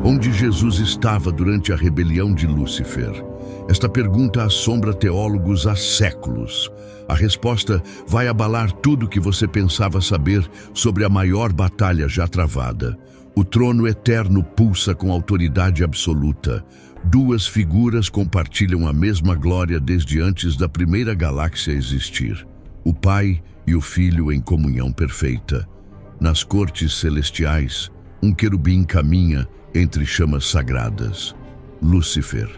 Onde Jesus estava durante a rebelião de Lúcifer? Esta pergunta assombra teólogos há séculos. A resposta vai abalar tudo que você pensava saber sobre a maior batalha já travada. O trono eterno pulsa com autoridade absoluta. Duas figuras compartilham a mesma glória desde antes da primeira galáxia existir. O Pai e o Filho em comunhão perfeita. Nas cortes celestiais, um querubim caminha entre chamas sagradas. Lúcifer,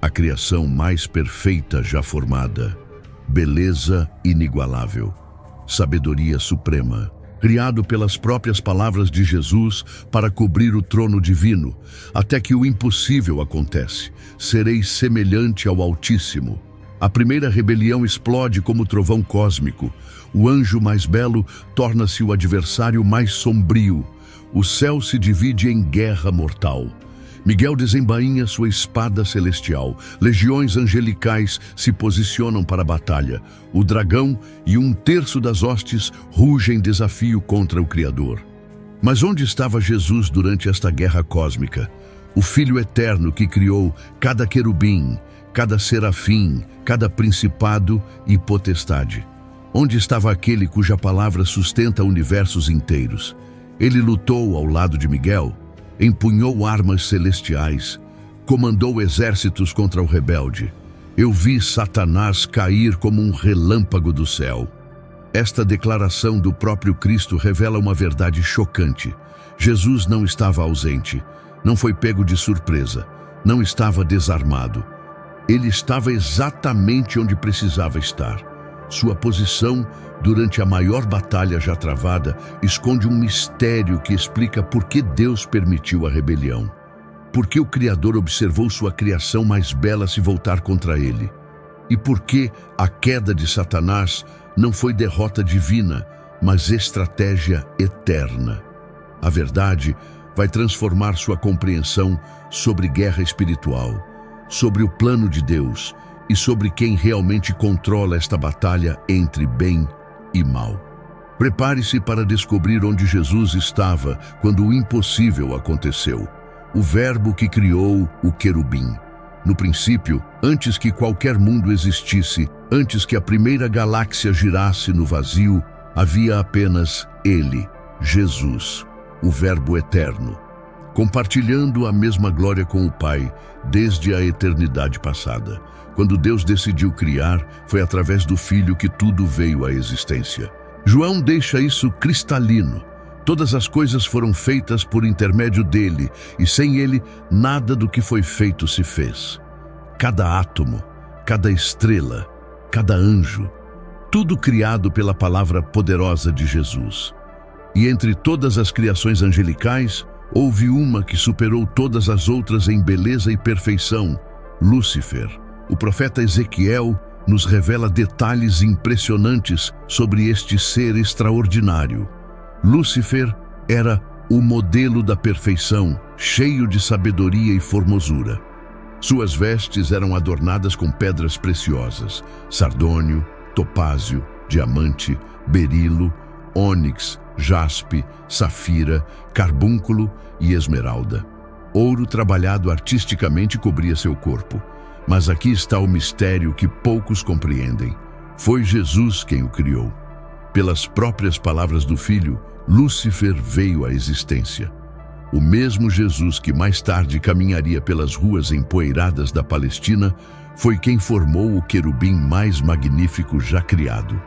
a criação mais perfeita já formada. Beleza inigualável. Sabedoria suprema. Criado pelas próprias palavras de Jesus para cobrir o trono divino, até que o impossível acontece. Serei semelhante ao Altíssimo. A primeira rebelião explode como trovão cósmico. O anjo mais belo torna-se o adversário mais sombrio. O céu se divide em guerra mortal. Miguel desembainha sua espada celestial. Legiões angelicais se posicionam para a batalha. O dragão e 1/3 das hostes rugem desafio contra o Criador. Mas onde estava Jesus durante esta guerra cósmica? O Filho eterno que criou cada querubim, cada serafim, cada principado e potestade. Onde estava aquele cuja palavra sustenta universos inteiros? Ele lutou ao lado de Miguel, empunhou armas celestiais, comandou exércitos contra o rebelde. Eu vi Satanás cair como um relâmpago do céu. Esta declaração do próprio Cristo revela uma verdade chocante. Jesus não estava ausente, não foi pego de surpresa, não estava desarmado. Ele estava exatamente onde precisava estar. Sua posição durante a maior batalha já travada esconde um mistério que explica por que Deus permitiu a rebelião. Por que o Criador observou sua criação mais bela se voltar contra ele? E por que a queda de Satanás não foi derrota divina, mas estratégia eterna? A verdade vai transformar sua compreensão sobre guerra espiritual, sobre o plano de Deus e sobre quem realmente controla esta batalha entre bem e mal. Prepare-se para descobrir onde Jesus estava quando o impossível aconteceu. O Verbo que criou o querubim. No princípio, antes que qualquer mundo existisse, antes que a primeira galáxia girasse no vazio, havia apenas Ele, Jesus, o Verbo eterno, compartilhando a mesma glória com o Pai desde a eternidade passada. Quando Deus decidiu criar, foi através do Filho que tudo veio à existência. João deixa isso cristalino. Todas as coisas foram feitas por intermédio dele, e sem ele, nada do que foi feito se fez. Cada átomo, cada estrela, cada anjo, tudo criado pela palavra poderosa de Jesus. E entre todas as criações angelicais, houve uma que superou todas as outras em beleza e perfeição: Lúcifer. O profeta Ezequiel nos revela detalhes impressionantes sobre este ser extraordinário. Lúcifer era o modelo da perfeição, cheio de sabedoria e formosura. Suas vestes eram adornadas com pedras preciosas: sardônio, topázio, diamante, berilo, ônix, jaspe, safira, carbúnculo e esmeralda. Ouro trabalhado artisticamente cobria seu corpo. Mas aqui está o mistério que poucos compreendem. Foi Jesus quem o criou. Pelas próprias palavras do Filho, Lúcifer veio à existência. O mesmo Jesus que mais tarde caminharia pelas ruas empoeiradas da Palestina foi quem formou o querubim mais magnífico já criado.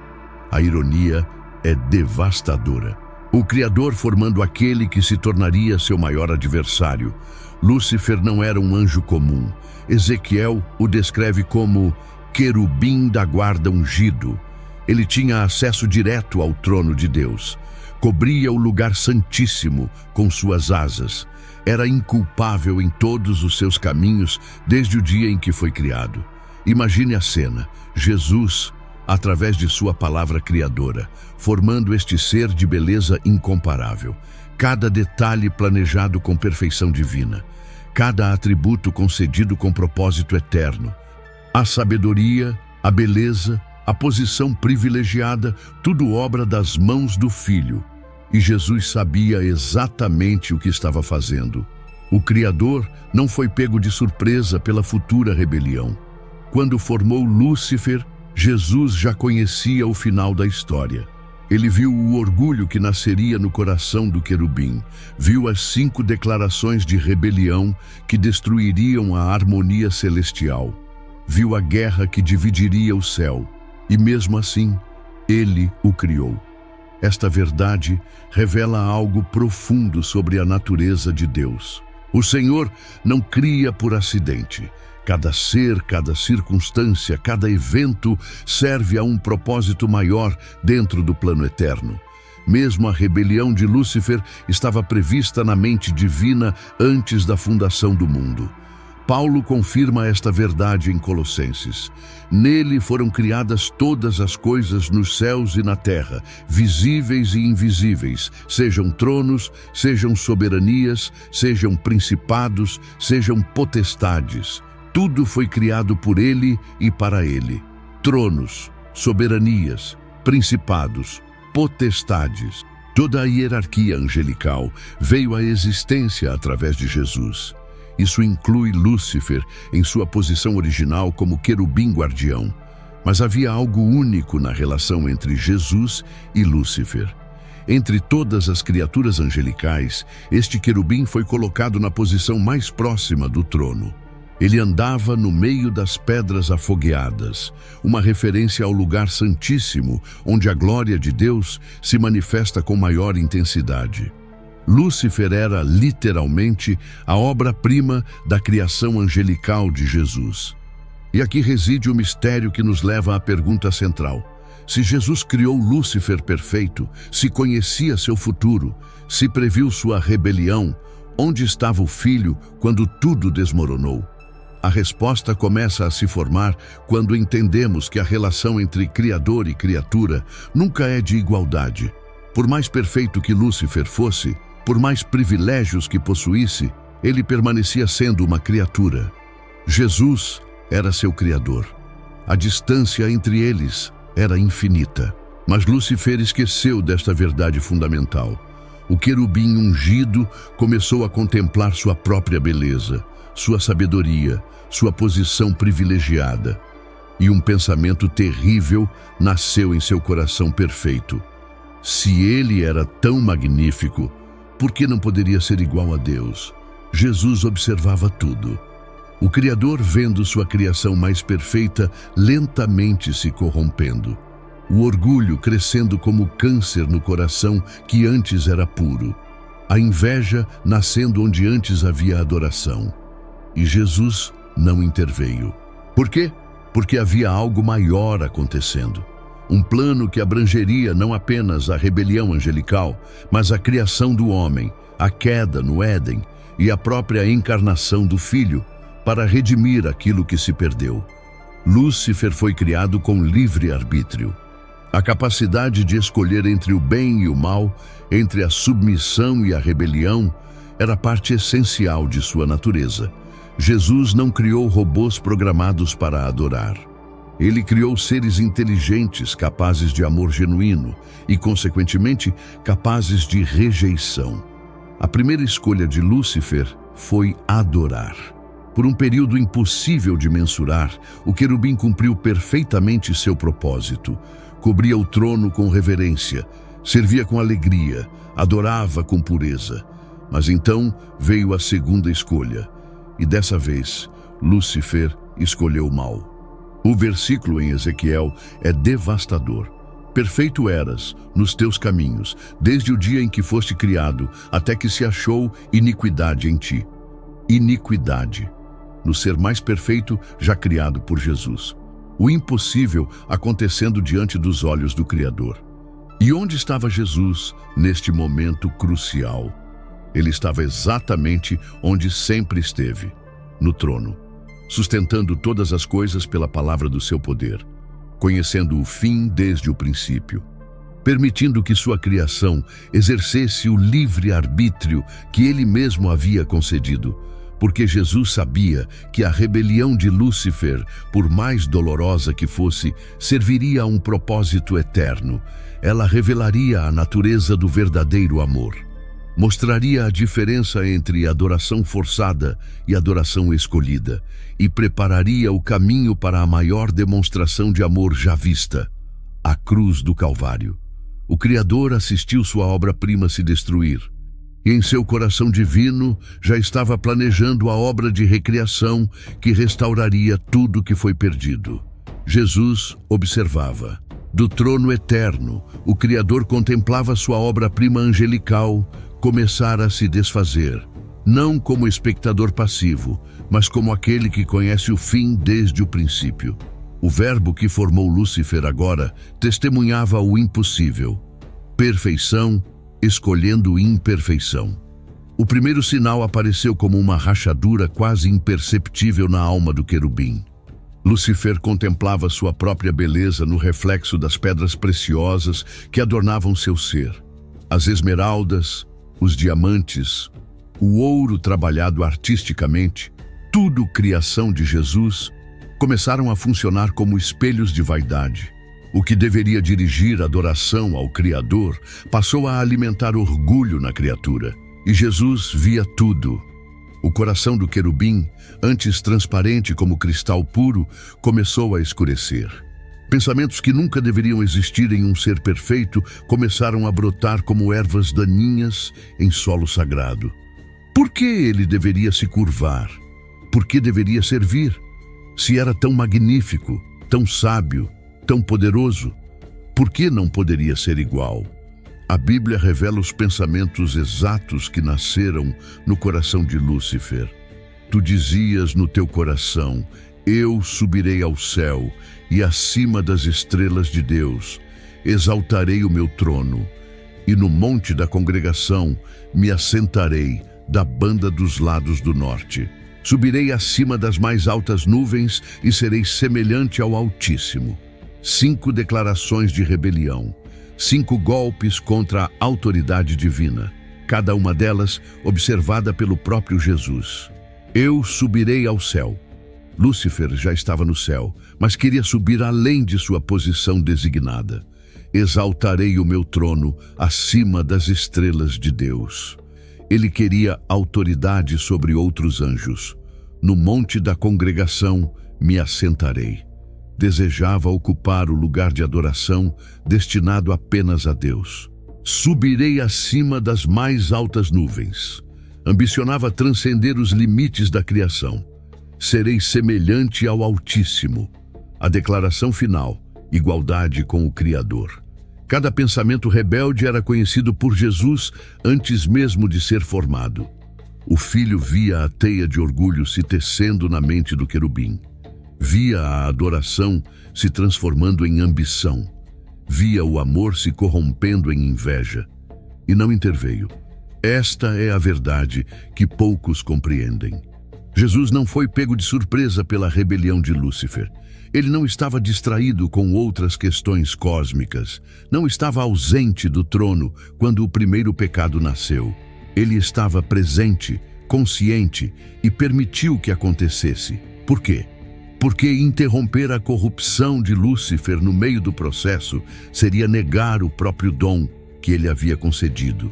A ironia é devastadora. O Criador formando aquele que se tornaria seu maior adversário. Lúcifer não era um anjo comum. Ezequiel o descreve como querubim da guarda ungido. Ele tinha acesso direto ao trono de Deus. Cobria o lugar santíssimo com suas asas. Era inculpável em todos os seus caminhos desde o dia em que foi criado. Imagine a cena: Jesus, através de sua palavra criadora, formando este ser de beleza incomparável. Cada detalhe planejado com perfeição divina. Cada atributo concedido com propósito eterno. A sabedoria, a beleza, a posição privilegiada, tudo obra das mãos do Filho. E Jesus sabia exatamente o que estava fazendo. O Criador não foi pego de surpresa pela futura rebelião. Quando formou Lúcifer, Jesus já conhecia o final da história. Ele viu o orgulho que nasceria no coração do querubim, viu as 5 declarações de rebelião que destruiriam a harmonia celestial, viu a guerra que dividiria o céu, e mesmo assim, ele o criou. Esta verdade revela algo profundo sobre a natureza de Deus. O Senhor não cria por acidente. Cada ser, cada circunstância, cada evento serve a um propósito maior dentro do plano eterno. Mesmo a rebelião de Lúcifer estava prevista na mente divina antes da fundação do mundo. Paulo confirma esta verdade em Colossenses. Nele foram criadas todas as coisas nos céus e na terra, visíveis e invisíveis, sejam tronos, sejam soberanias, sejam principados, sejam potestades. Tudo foi criado por ele e para ele. Tronos, soberanias, principados, potestades. Toda a hierarquia angelical veio à existência através de Jesus. Isso inclui Lúcifer em sua posição original como querubim guardião. Mas havia algo único na relação entre Jesus e Lúcifer. Entre todas as criaturas angelicais, este querubim foi colocado na posição mais próxima do trono. Ele andava no meio das pedras afogueadas, uma referência ao lugar santíssimo, onde a glória de Deus se manifesta com maior intensidade. Lúcifer era, literalmente, a obra-prima da criação angelical de Jesus. E aqui reside o mistério que nos leva à pergunta central. Se Jesus criou Lúcifer perfeito, se conhecia seu futuro, se previu sua rebelião, onde estava o Filho quando tudo desmoronou? A resposta começa a se formar quando entendemos que a relação entre Criador e criatura nunca é de igualdade. Por mais perfeito que Lúcifer fosse, por mais privilégios que possuísse, ele permanecia sendo uma criatura. Jesus era seu Criador. A distância entre eles era infinita. Mas Lúcifer esqueceu desta verdade fundamental. O querubim ungido começou a contemplar sua própria beleza, sua sabedoria, sua posição privilegiada. E um pensamento terrível nasceu em seu coração perfeito. Se ele era tão magnífico, por que não poderia ser igual a Deus? Jesus observava tudo. O Criador, vendo sua criação mais perfeita, lentamente se corrompendo. O orgulho crescendo como câncer no coração que antes era puro. A inveja nascendo onde antes havia adoração. E Jesus não interveio. Por quê? Porque havia algo maior acontecendo. Um plano que abrangeria não apenas a rebelião angelical, mas a criação do homem, a queda no Éden e a própria encarnação do Filho, para redimir aquilo que se perdeu. Lúcifer foi criado com livre-arbítrio. A capacidade de escolher entre o bem e o mal, entre a submissão e a rebelião, era parte essencial de sua natureza. Jesus não criou robôs programados para adorar. Ele criou seres inteligentes, capazes de amor genuíno e, consequentemente, capazes de rejeição. A primeira escolha de Lúcifer foi adorar. Por um período impossível de mensurar, o querubim cumpriu perfeitamente seu propósito. Cobria o trono com reverência, servia com alegria, adorava com pureza. Mas então veio a segunda escolha, e dessa vez, Lúcifer escolheu o mal. O versículo em Ezequiel é devastador. Perfeito eras nos teus caminhos, desde o dia em que foste criado, até que se achou iniquidade em ti. Iniquidade, no ser mais perfeito já criado por Jesus. O impossível acontecendo diante dos olhos do Criador. E onde estava Jesus neste momento crucial? Ele estava exatamente onde sempre esteve, no trono, sustentando todas as coisas pela palavra do seu poder, conhecendo o fim desde o princípio, permitindo que sua criação exercesse o livre-arbítrio que ele mesmo havia concedido, porque Jesus sabia que a rebelião de Lúcifer, por mais dolorosa que fosse, serviria a um propósito eterno. Ela revelaria a natureza do verdadeiro amor. Mostraria a diferença entre adoração forçada e adoração escolhida e prepararia o caminho para a maior demonstração de amor já vista, a cruz do Calvário. O Criador assistiu sua obra-prima se destruir e em seu coração divino já estava planejando a obra de recriação que restauraria tudo que foi perdido. Jesus observava. Do trono eterno, o Criador contemplava sua obra-prima angelical começar a se desfazer, não como espectador passivo, mas como aquele que conhece o fim desde o princípio. O Verbo que formou Lúcifer agora testemunhava o impossível. Perfeição escolhendo imperfeição. O primeiro sinal apareceu como uma rachadura quase imperceptível na alma do querubim. Lúcifer contemplava sua própria beleza no reflexo das pedras preciosas que adornavam seu ser. As esmeraldas, os diamantes, o ouro trabalhado artisticamente, tudo criação de Jesus, começaram a funcionar como espelhos de vaidade. O que deveria dirigir adoração ao Criador passou a alimentar orgulho na criatura, e Jesus via tudo. O coração do querubim, antes transparente como cristal puro, começou a escurecer. Pensamentos que nunca deveriam existir em um ser perfeito começaram a brotar como ervas daninhas em solo sagrado. Por que ele deveria se curvar? Por que deveria servir? Se era tão magnífico, tão sábio, tão poderoso, por que não poderia ser igual? A Bíblia revela os pensamentos exatos que nasceram no coração de Lúcifer. Tu dizias no teu coração: eu subirei ao céu e acima das estrelas de Deus exaltarei o meu trono, e no monte da congregação me assentarei da banda dos lados do norte. Subirei acima das mais altas nuvens e serei semelhante ao Altíssimo. 5 declarações de rebelião, 5 golpes contra a autoridade divina, cada uma delas observada pelo próprio Jesus. Eu subirei ao céu. Lúcifer já estava no céu, mas queria subir além de sua posição designada. Exaltarei o meu trono acima das estrelas de Deus. Ele queria autoridade sobre outros anjos. No monte da congregação me assentarei. Desejava ocupar o lugar de adoração destinado apenas a Deus. Subirei acima das mais altas nuvens. Ambicionava transcender os limites da criação. Serei semelhante ao Altíssimo. A declaração final, igualdade com o Criador. Cada pensamento rebelde era conhecido por Jesus antes mesmo de ser formado. O filho via a teia de orgulho se tecendo na mente do querubim. Via a adoração se transformando em ambição. Via o amor se corrompendo em inveja. E não interveio. Esta é a verdade que poucos compreendem. Jesus não foi pego de surpresa pela rebelião de Lúcifer. Ele não estava distraído com outras questões cósmicas. Não estava ausente do trono quando o primeiro pecado nasceu. Ele estava presente, consciente e permitiu que acontecesse. Por quê? Porque interromper a corrupção de Lúcifer no meio do processo seria negar o próprio dom que ele havia concedido,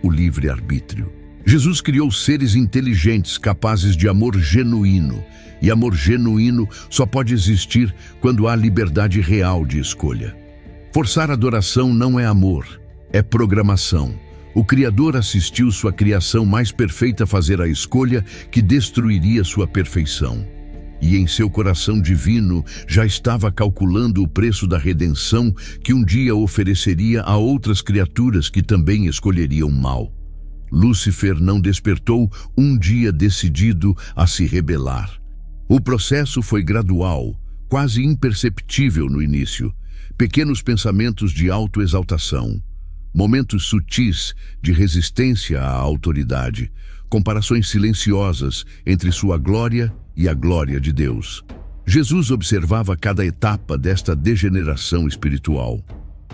o livre-arbítrio. Jesus criou seres inteligentes capazes de amor genuíno, e amor genuíno só pode existir quando há liberdade real de escolha. Forçar adoração não é amor, é programação. O Criador assistiu sua criação mais perfeita fazer a escolha que destruiria sua perfeição. E em seu coração divino já estava calculando o preço da redenção que um dia ofereceria a outras criaturas que também escolheriam mal. Lúcifer não despertou um dia decidido a se rebelar. O processo foi gradual, quase imperceptível no início. Pequenos pensamentos de autoexaltação, momentos sutis de resistência à autoridade, comparações silenciosas entre sua glória e a glória de Deus. Jesus observava cada etapa desta degeneração espiritual.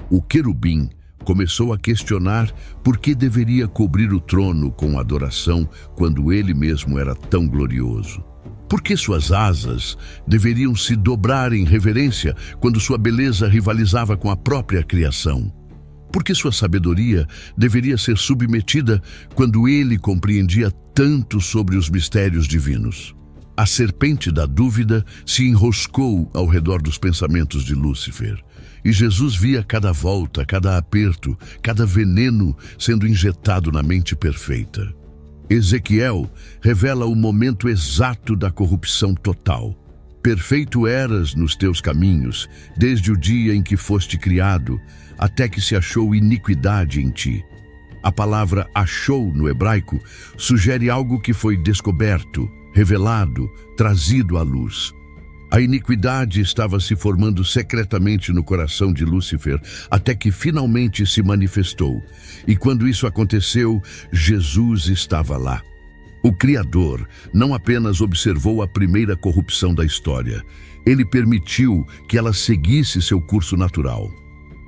O querubim começou a questionar por que deveria cobrir o trono com adoração quando ele mesmo era tão glorioso. Por que suas asas deveriam se dobrar em reverência quando sua beleza rivalizava com a própria criação? Porque sua sabedoria deveria ser submetida quando ele compreendia tanto sobre os mistérios divinos. A serpente da dúvida se enroscou ao redor dos pensamentos de Lúcifer, e Jesus via cada volta, cada aperto, cada veneno sendo injetado na mente perfeita. Ezequiel revela o momento exato da corrupção total. Perfeito eras nos teus caminhos, desde o dia em que foste criado, até que se achou iniquidade em ti. A palavra achou no hebraico sugere algo que foi descoberto, revelado, trazido à luz. A iniquidade estava se formando secretamente no coração de Lúcifer, até que finalmente se manifestou. E quando isso aconteceu, Jesus estava lá. O Criador não apenas observou a primeira corrupção da história, ele permitiu que ela seguisse seu curso natural.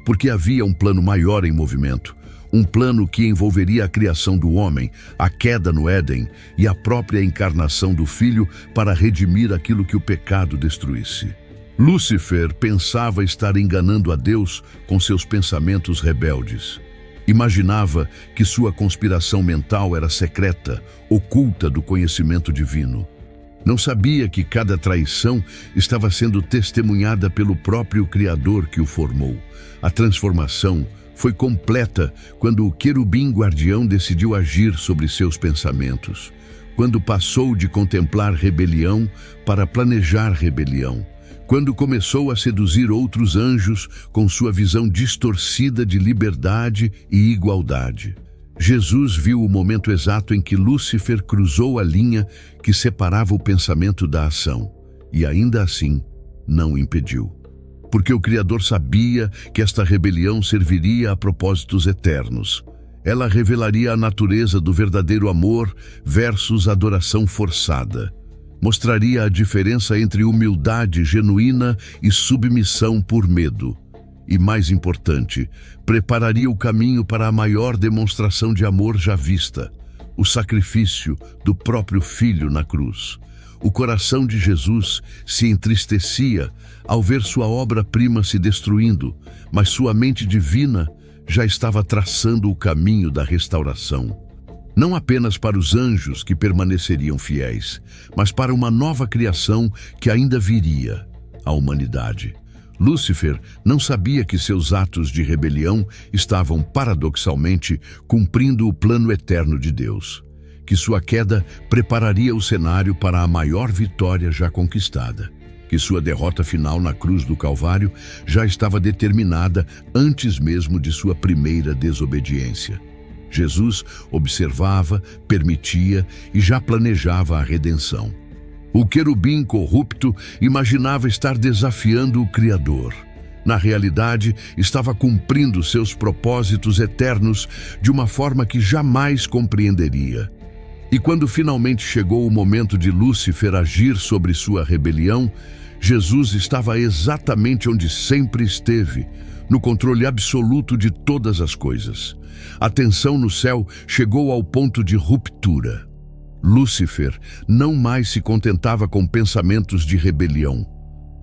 Porque havia um plano maior em movimento, um plano que envolveria a criação do homem, a queda no Éden e a própria encarnação do Filho para redimir aquilo que o pecado destruísse. Lúcifer pensava estar enganando a Deus com seus pensamentos rebeldes. Imaginava que sua conspiração mental era secreta, oculta do conhecimento divino. Não sabia que cada traição estava sendo testemunhada pelo próprio Criador que o formou. A transformação foi completa quando o querubim guardião decidiu agir sobre seus pensamentos, quando passou de contemplar rebelião para planejar rebelião, quando começou a seduzir outros anjos com sua visão distorcida de liberdade e igualdade. Jesus viu o momento exato em que Lúcifer cruzou a linha que separava o pensamento da ação, e ainda assim não o impediu. Porque o Criador sabia que esta rebelião serviria a propósitos eternos. Ela revelaria a natureza do verdadeiro amor versus adoração forçada. Mostraria a diferença entre humildade genuína e submissão por medo. E, mais importante, prepararia o caminho para a maior demonstração de amor já vista, o sacrifício do próprio Filho na cruz. O coração de Jesus se entristecia ao ver sua obra-prima se destruindo, mas sua mente divina já estava traçando o caminho da restauração. Não apenas para os anjos que permaneceriam fiéis, mas para uma nova criação que ainda viria, a humanidade. Lúcifer não sabia que seus atos de rebelião estavam, paradoxalmente, cumprindo o plano eterno de Deus, que sua queda prepararia o cenário para a maior vitória já conquistada, que sua derrota final na cruz do Calvário já estava determinada antes mesmo de sua primeira desobediência. Jesus observava, permitia e já planejava a redenção. O querubim corrupto imaginava estar desafiando o Criador. Na realidade, estava cumprindo seus propósitos eternos de uma forma que jamais compreenderia. E quando finalmente chegou o momento de Lúcifer agir sobre sua rebelião, Jesus estava exatamente onde sempre esteve, no controle absoluto de todas as coisas. A tensão no céu chegou ao ponto de ruptura. Lúcifer não mais se contentava com pensamentos de rebelião.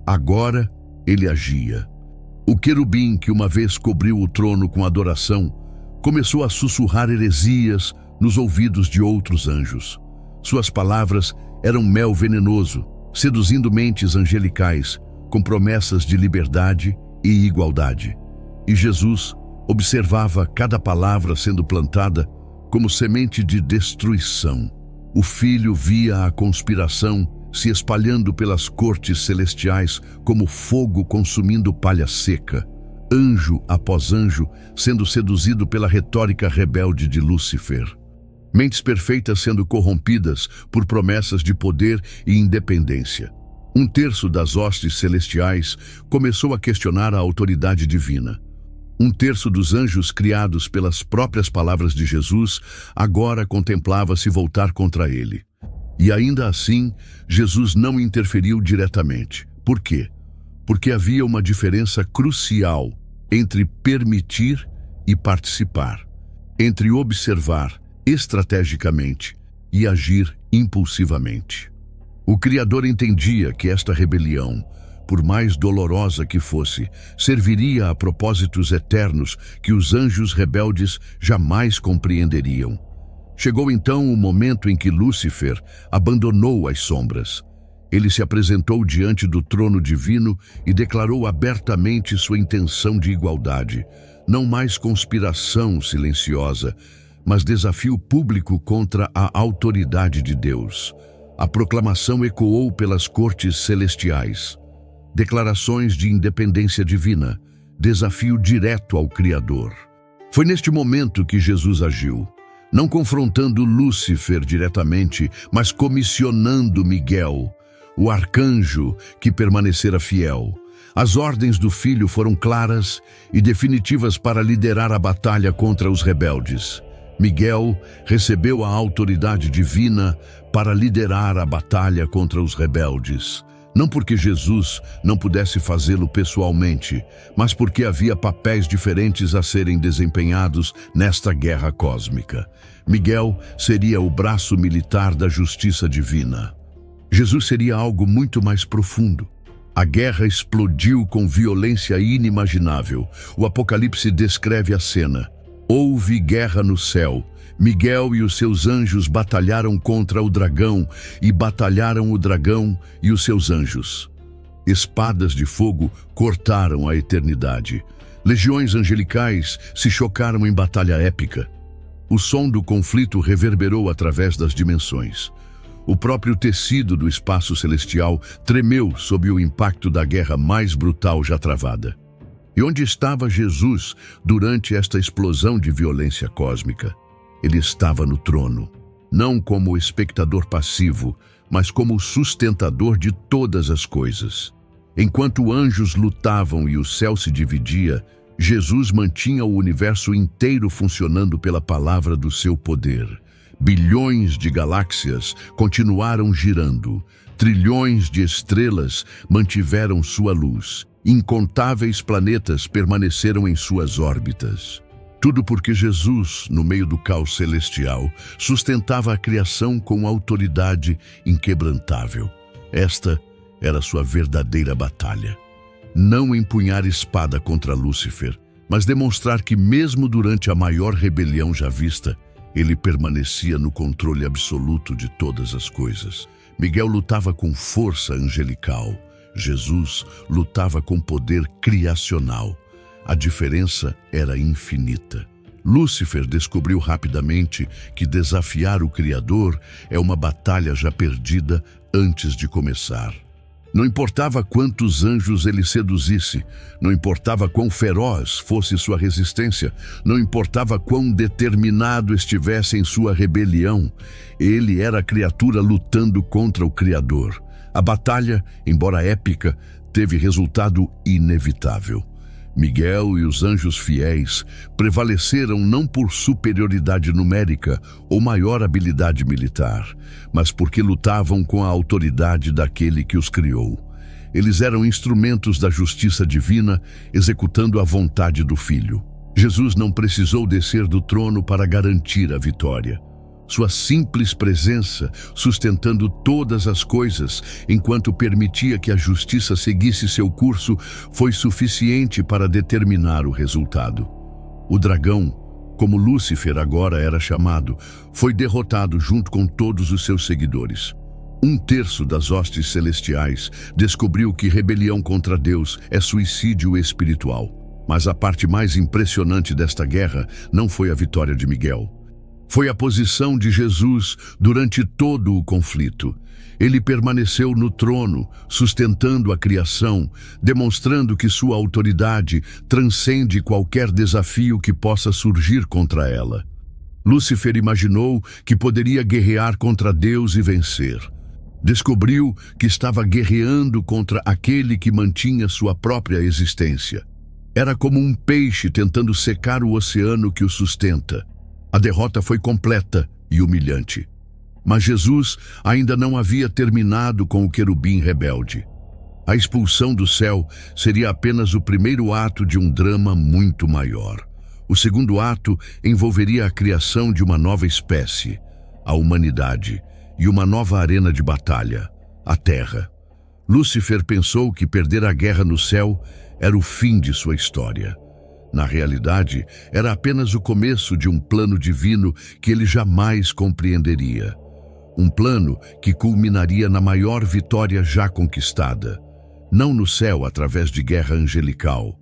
Agora ele agia. O querubim que uma vez cobriu o trono com adoração começou a sussurrar heresias nos ouvidos de outros anjos. Suas palavras eram mel venenoso, seduzindo mentes angelicais com promessas de liberdade e igualdade. E Jesus observava cada palavra sendo plantada como semente de destruição. O Filho via a conspiração se espalhando pelas cortes celestiais como fogo consumindo palha seca, anjo após anjo sendo seduzido pela retórica rebelde de Lúcifer. Mentes perfeitas sendo corrompidas por promessas de poder e independência. Um terço das hostes celestiais começou a questionar a autoridade divina. Um terço dos anjos criados pelas próprias palavras de Jesus agora contemplava se voltar contra ele. E ainda assim, Jesus não interferiu diretamente. Por quê? Porque havia uma diferença crucial entre permitir e participar, entre observar estrategicamente e agir impulsivamente. O Criador entendia que esta rebelião, por mais dolorosa que fosse, serviria a propósitos eternos que os anjos rebeldes jamais compreenderiam. Chegou então o momento em que Lúcifer abandonou as sombras. Ele se apresentou diante do trono divino e declarou abertamente sua intenção de igualdade. Não mais conspiração silenciosa, mas desafio público contra a autoridade de Deus. A proclamação ecoou pelas cortes celestiais. Declarações de independência divina, desafio direto ao Criador. Foi neste momento que Jesus agiu, não confrontando Lúcifer diretamente, mas comissionando Miguel, o arcanjo que permanecera fiel. As ordens do Filho foram claras e definitivas para liderar a batalha contra os rebeldes. Miguel recebeu a autoridade divina para liderar a batalha contra os rebeldes. Não porque Jesus não pudesse fazê-lo pessoalmente, mas porque havia papéis diferentes a serem desempenhados nesta guerra cósmica. Miguel seria o braço militar da justiça divina. Jesus seria algo muito mais profundo. A guerra explodiu com violência inimaginável. O Apocalipse descreve a cena. Houve guerra no céu. Miguel e os seus anjos batalharam contra o dragão, e batalharam o dragão e os seus anjos. Espadas de fogo cortaram a eternidade. Legiões angelicais se chocaram em batalha épica. O som do conflito reverberou através das dimensões. O próprio tecido do espaço celestial tremeu sob o impacto da guerra mais brutal já travada. E onde estava Jesus durante esta explosão de violência cósmica? Ele estava no trono, não como espectador passivo, mas como sustentador de todas as coisas. Enquanto anjos lutavam e o céu se dividia, Jesus mantinha o universo inteiro funcionando pela palavra do seu poder. Bilhões de galáxias continuaram girando, trilhões de estrelas mantiveram sua luz, incontáveis planetas permaneceram em suas órbitas. Tudo porque Jesus, no meio do caos celestial, sustentava a criação com autoridade inquebrantável. Esta era sua verdadeira batalha. Não empunhar espada contra Lúcifer, mas demonstrar que mesmo durante a maior rebelião já vista, ele permanecia no controle absoluto de todas as coisas. Miguel lutava com força angelical. Jesus lutava com poder criacional. A diferença era infinita. Lúcifer descobriu rapidamente que desafiar o Criador é uma batalha já perdida antes de começar. Não importava quantos anjos ele seduzisse, não importava quão feroz fosse sua resistência, não importava quão determinado estivesse em sua rebelião, ele era a criatura lutando contra o Criador. A batalha, embora épica, teve resultado inevitável. Miguel e os anjos fiéis prevaleceram não por superioridade numérica ou maior habilidade militar, mas porque lutavam com a autoridade daquele que os criou. Eles eram instrumentos da justiça divina, executando a vontade do Filho. Jesus não precisou descer do trono para garantir a vitória. Sua simples presença, sustentando todas as coisas, enquanto permitia que a justiça seguisse seu curso, foi suficiente para determinar o resultado. O dragão, como Lúcifer agora era chamado, foi derrotado junto com todos os seus seguidores. 1/3 das hostes celestiais descobriu que rebelião contra Deus é suicídio espiritual. Mas a parte mais impressionante desta guerra não foi a vitória de Miguel. Foi a posição de Jesus durante todo o conflito. Ele permaneceu no trono, sustentando a criação, demonstrando que sua autoridade transcende qualquer desafio que possa surgir contra ela. Lúcifer imaginou que poderia guerrear contra Deus e vencer. Descobriu que estava guerreando contra aquele que mantinha sua própria existência. Era como um peixe tentando secar o oceano que o sustenta. A derrota foi completa e humilhante. Mas Jesus ainda não havia terminado com o querubim rebelde. A expulsão do céu seria apenas o primeiro ato de um drama muito maior. O segundo ato envolveria a criação de uma nova espécie, a humanidade, e uma nova arena de batalha, a Terra. Lúcifer pensou que perder a guerra no céu era o fim de sua história. Na realidade, era apenas o começo de um plano divino que ele jamais compreenderia. Um plano que culminaria na maior vitória já conquistada, não no céu através de guerra angelical,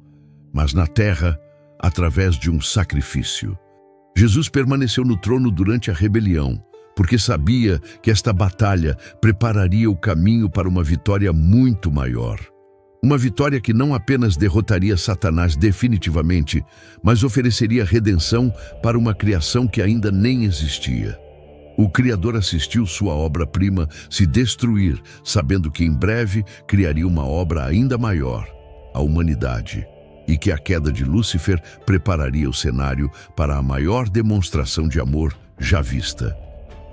mas na terra através de um sacrifício. Jesus permaneceu no trono durante a rebelião, porque sabia que esta batalha prepararia o caminho para uma vitória muito maior. Uma vitória que não apenas derrotaria Satanás definitivamente, mas ofereceria redenção para uma criação que ainda nem existia. O Criador assistiu sua obra-prima se destruir, sabendo que em breve criaria uma obra ainda maior, a humanidade, e que a queda de Lúcifer prepararia o cenário para a maior demonstração de amor já vista.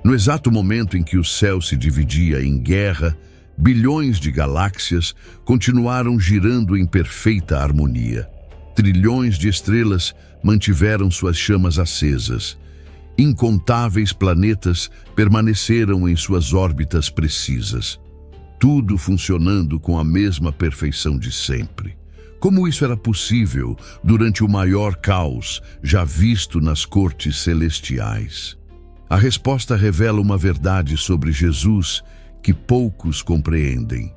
No exato momento em que o céu se dividia em guerra, bilhões de galáxias continuaram girando em perfeita harmonia. Trilhões de estrelas mantiveram suas chamas acesas. Incontáveis planetas permaneceram em suas órbitas precisas. Tudo funcionando com a mesma perfeição de sempre. Como isso era possível durante o maior caos já visto nas cortes celestiais? A resposta revela uma verdade sobre Jesus que poucos compreendem.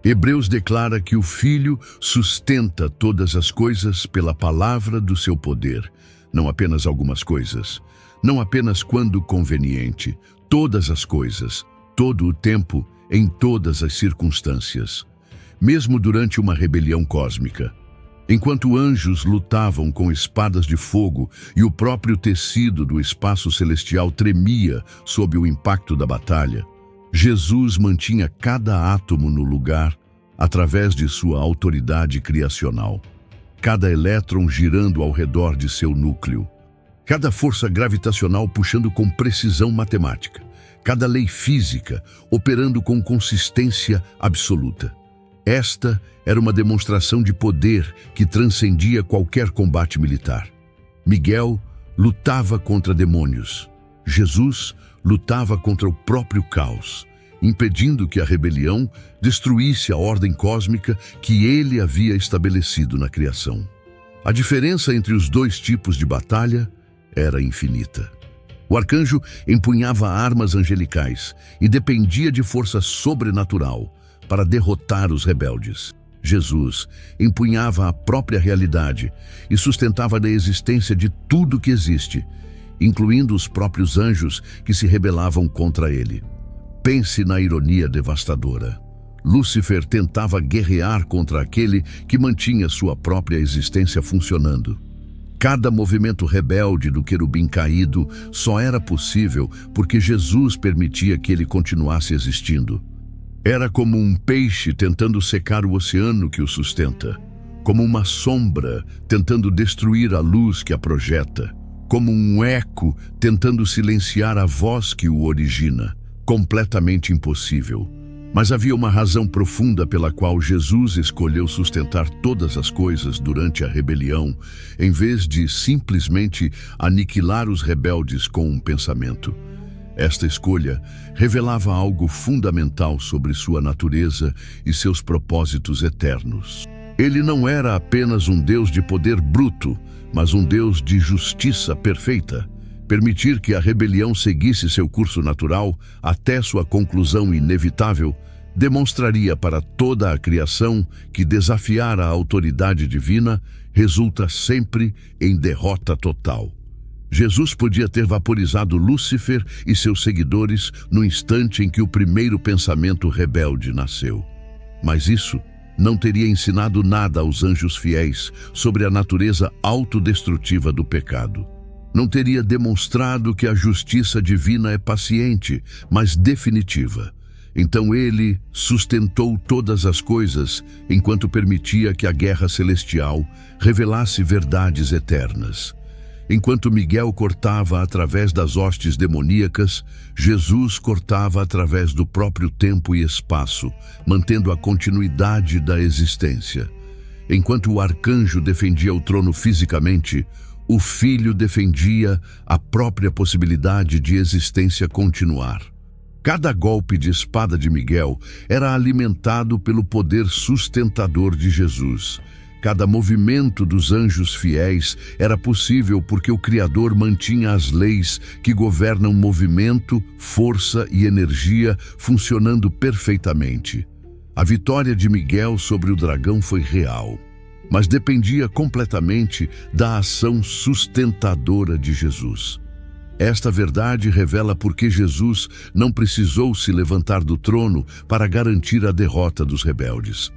Hebreus declara que o Filho sustenta todas as coisas pela palavra do seu poder, não apenas algumas coisas, não apenas quando conveniente, todas as coisas, todo o tempo, em todas as circunstâncias. Mesmo durante uma rebelião cósmica, enquanto anjos lutavam com espadas de fogo e o próprio tecido do espaço celestial tremia sob o impacto da batalha, Jesus mantinha cada átomo no lugar através de sua autoridade criacional, cada elétron girando ao redor de seu núcleo, cada força gravitacional puxando com precisão matemática, cada lei física operando com consistência absoluta. Esta era uma demonstração de poder que transcendia qualquer combate militar. Miguel lutava contra demônios. Jesus lutava contra o próprio caos, impedindo que a rebelião destruísse a ordem cósmica que ele havia estabelecido na criação. A diferença entre os dois tipos de batalha era infinita. O arcanjo empunhava armas angelicais e dependia de força sobrenatural para derrotar os rebeldes. Jesus empunhava a própria realidade e sustentava a existência de tudo que existe, incluindo os próprios anjos que se rebelavam contra ele. Pense na ironia devastadora. Lúcifer tentava guerrear contra aquele que mantinha sua própria existência funcionando. Cada movimento rebelde do querubim caído só era possível porque Jesus permitia que ele continuasse existindo. Era como um peixe tentando secar o oceano que o sustenta, como uma sombra tentando destruir a luz que a projeta, como um eco tentando silenciar a voz que o origina. Completamente impossível. Mas havia uma razão profunda pela qual Jesus escolheu sustentar todas as coisas durante a rebelião, em vez de simplesmente aniquilar os rebeldes com um pensamento. Esta escolha revelava algo fundamental sobre sua natureza e seus propósitos eternos. Ele não era apenas um Deus de poder bruto, mas um Deus de justiça perfeita. Permitir que a rebelião seguisse seu curso natural até sua conclusão inevitável demonstraria para toda a criação que desafiar a autoridade divina resulta sempre em derrota total. Jesus podia ter vaporizado Lúcifer e seus seguidores no instante em que o primeiro pensamento rebelde nasceu. Mas isso não teria ensinado nada aos anjos fiéis sobre a natureza autodestrutiva do pecado. Não teria demonstrado que a justiça divina é paciente, mas definitiva. Então ele sustentou todas as coisas enquanto permitia que a guerra celestial revelasse verdades eternas. Enquanto Miguel cortava através das hostes demoníacas, Jesus cortava através do próprio tempo e espaço, mantendo a continuidade da existência. Enquanto o arcanjo defendia o trono fisicamente, o Filho defendia a própria possibilidade de existência continuar. Cada golpe de espada de Miguel era alimentado pelo poder sustentador de Jesus. Cada movimento dos anjos fiéis era possível porque o Criador mantinha as leis que governam movimento, força e energia funcionando perfeitamente. A vitória de Miguel sobre o dragão foi real, mas dependia completamente da ação sustentadora de Jesus. Esta verdade revela por que Jesus não precisou se levantar do trono para garantir a derrota dos rebeldes.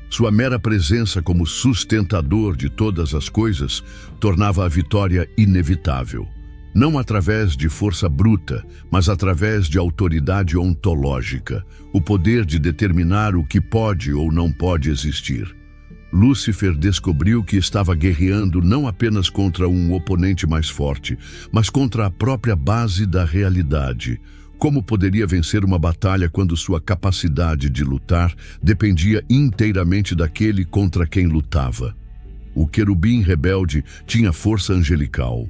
Sua mera presença como sustentador de todas as coisas tornava a vitória inevitável. Não através de força bruta, mas através de autoridade ontológica, o poder de determinar o que pode ou não pode existir. Lúcifer descobriu que estava guerreando não apenas contra um oponente mais forte, mas contra a própria base da realidade. Como poderia vencer uma batalha quando sua capacidade de lutar dependia inteiramente daquele contra quem lutava? O querubim rebelde tinha força angelical.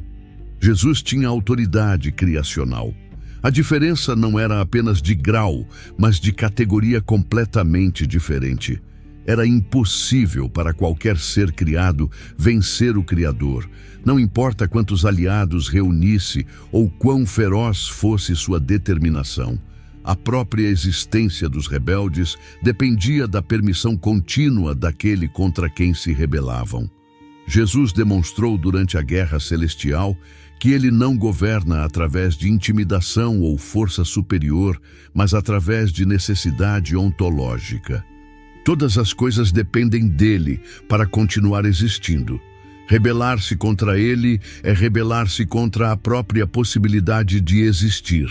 Jesus tinha autoridade criacional. A diferença não era apenas de grau, mas de categoria completamente diferente. Era impossível para qualquer ser criado vencer o Criador, não importa quantos aliados reunisse ou quão feroz fosse sua determinação. A própria existência dos rebeldes dependia da permissão contínua daquele contra quem se rebelavam. Jesus demonstrou durante a Guerra Celestial que ele não governa através de intimidação ou força superior, mas através de necessidade ontológica. Todas as coisas dependem dele para continuar existindo. Rebelar-se contra ele é rebelar-se contra a própria possibilidade de existir.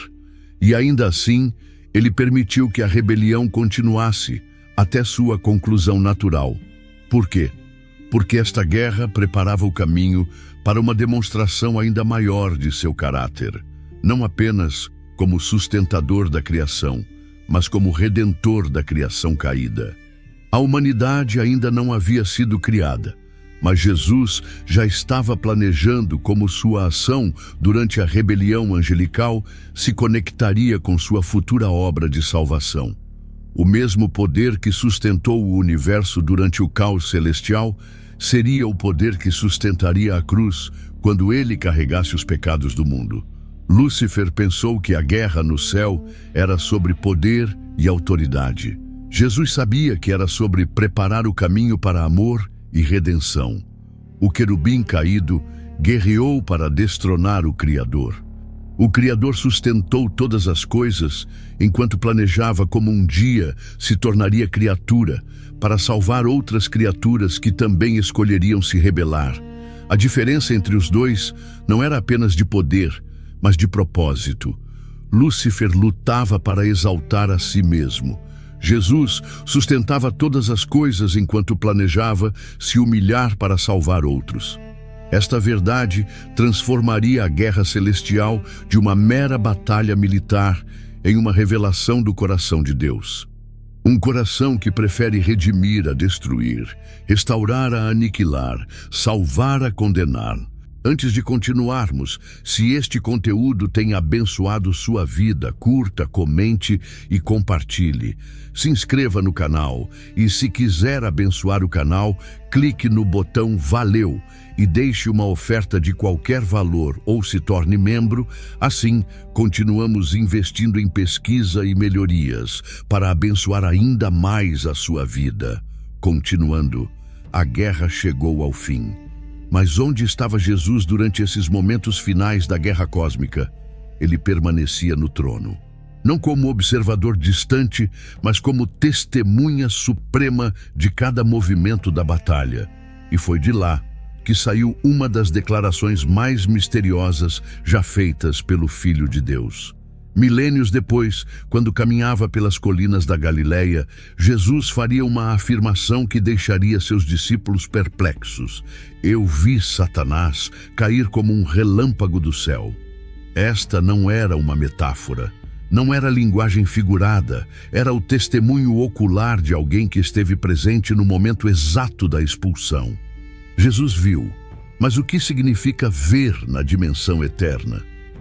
E ainda assim, ele permitiu que a rebelião continuasse até sua conclusão natural. Por quê? Porque esta guerra preparava o caminho para uma demonstração ainda maior de seu caráter, não apenas como sustentador da criação, mas como redentor da criação caída. A humanidade ainda não havia sido criada, mas Jesus já estava planejando como sua ação durante a rebelião angelical se conectaria com sua futura obra de salvação. O mesmo poder que sustentou o universo durante o caos celestial seria o poder que sustentaria a cruz quando ele carregasse os pecados do mundo. Lúcifer pensou que a guerra no céu era sobre poder e autoridade. Jesus sabia que era sobre preparar o caminho para amor e redenção. O querubim caído guerreou para destronar o Criador. O Criador sustentou todas as coisas enquanto planejava como um dia se tornaria criatura para salvar outras criaturas que também escolheriam se rebelar. A diferença entre os dois não era apenas de poder, mas de propósito. Lúcifer lutava para exaltar a si mesmo. Jesus sustentava todas as coisas enquanto planejava se humilhar para salvar outros. Esta verdade transformaria a guerra celestial de uma mera batalha militar em uma revelação do coração de Deus. Um coração que prefere redimir a destruir, restaurar a aniquilar, salvar a condenar. Antes de continuarmos, se este conteúdo tem abençoado sua vida, curta, comente e compartilhe. Se inscreva no canal e, se quiser abençoar o canal, clique no botão Valeu e deixe uma oferta de qualquer valor ou se torne membro. Assim, continuamos investindo em pesquisa e melhorias para abençoar ainda mais a sua vida. Continuando, a guerra chegou ao fim. Mas onde estava Jesus durante esses momentos finais da guerra cósmica? Ele permanecia no trono. Não como observador distante, mas como testemunha suprema de cada movimento da batalha. E foi de lá que saiu uma das declarações mais misteriosas já feitas pelo Filho de Deus. Milênios depois, quando caminhava pelas colinas da Galileia, Jesus faria uma afirmação que deixaria seus discípulos perplexos. Eu vi Satanás cair como um relâmpago do céu. Esta não era uma metáfora, não era linguagem figurada, era o testemunho ocular de alguém que esteve presente no momento exato da expulsão. Jesus viu, mas o que significa ver na dimensão eterna?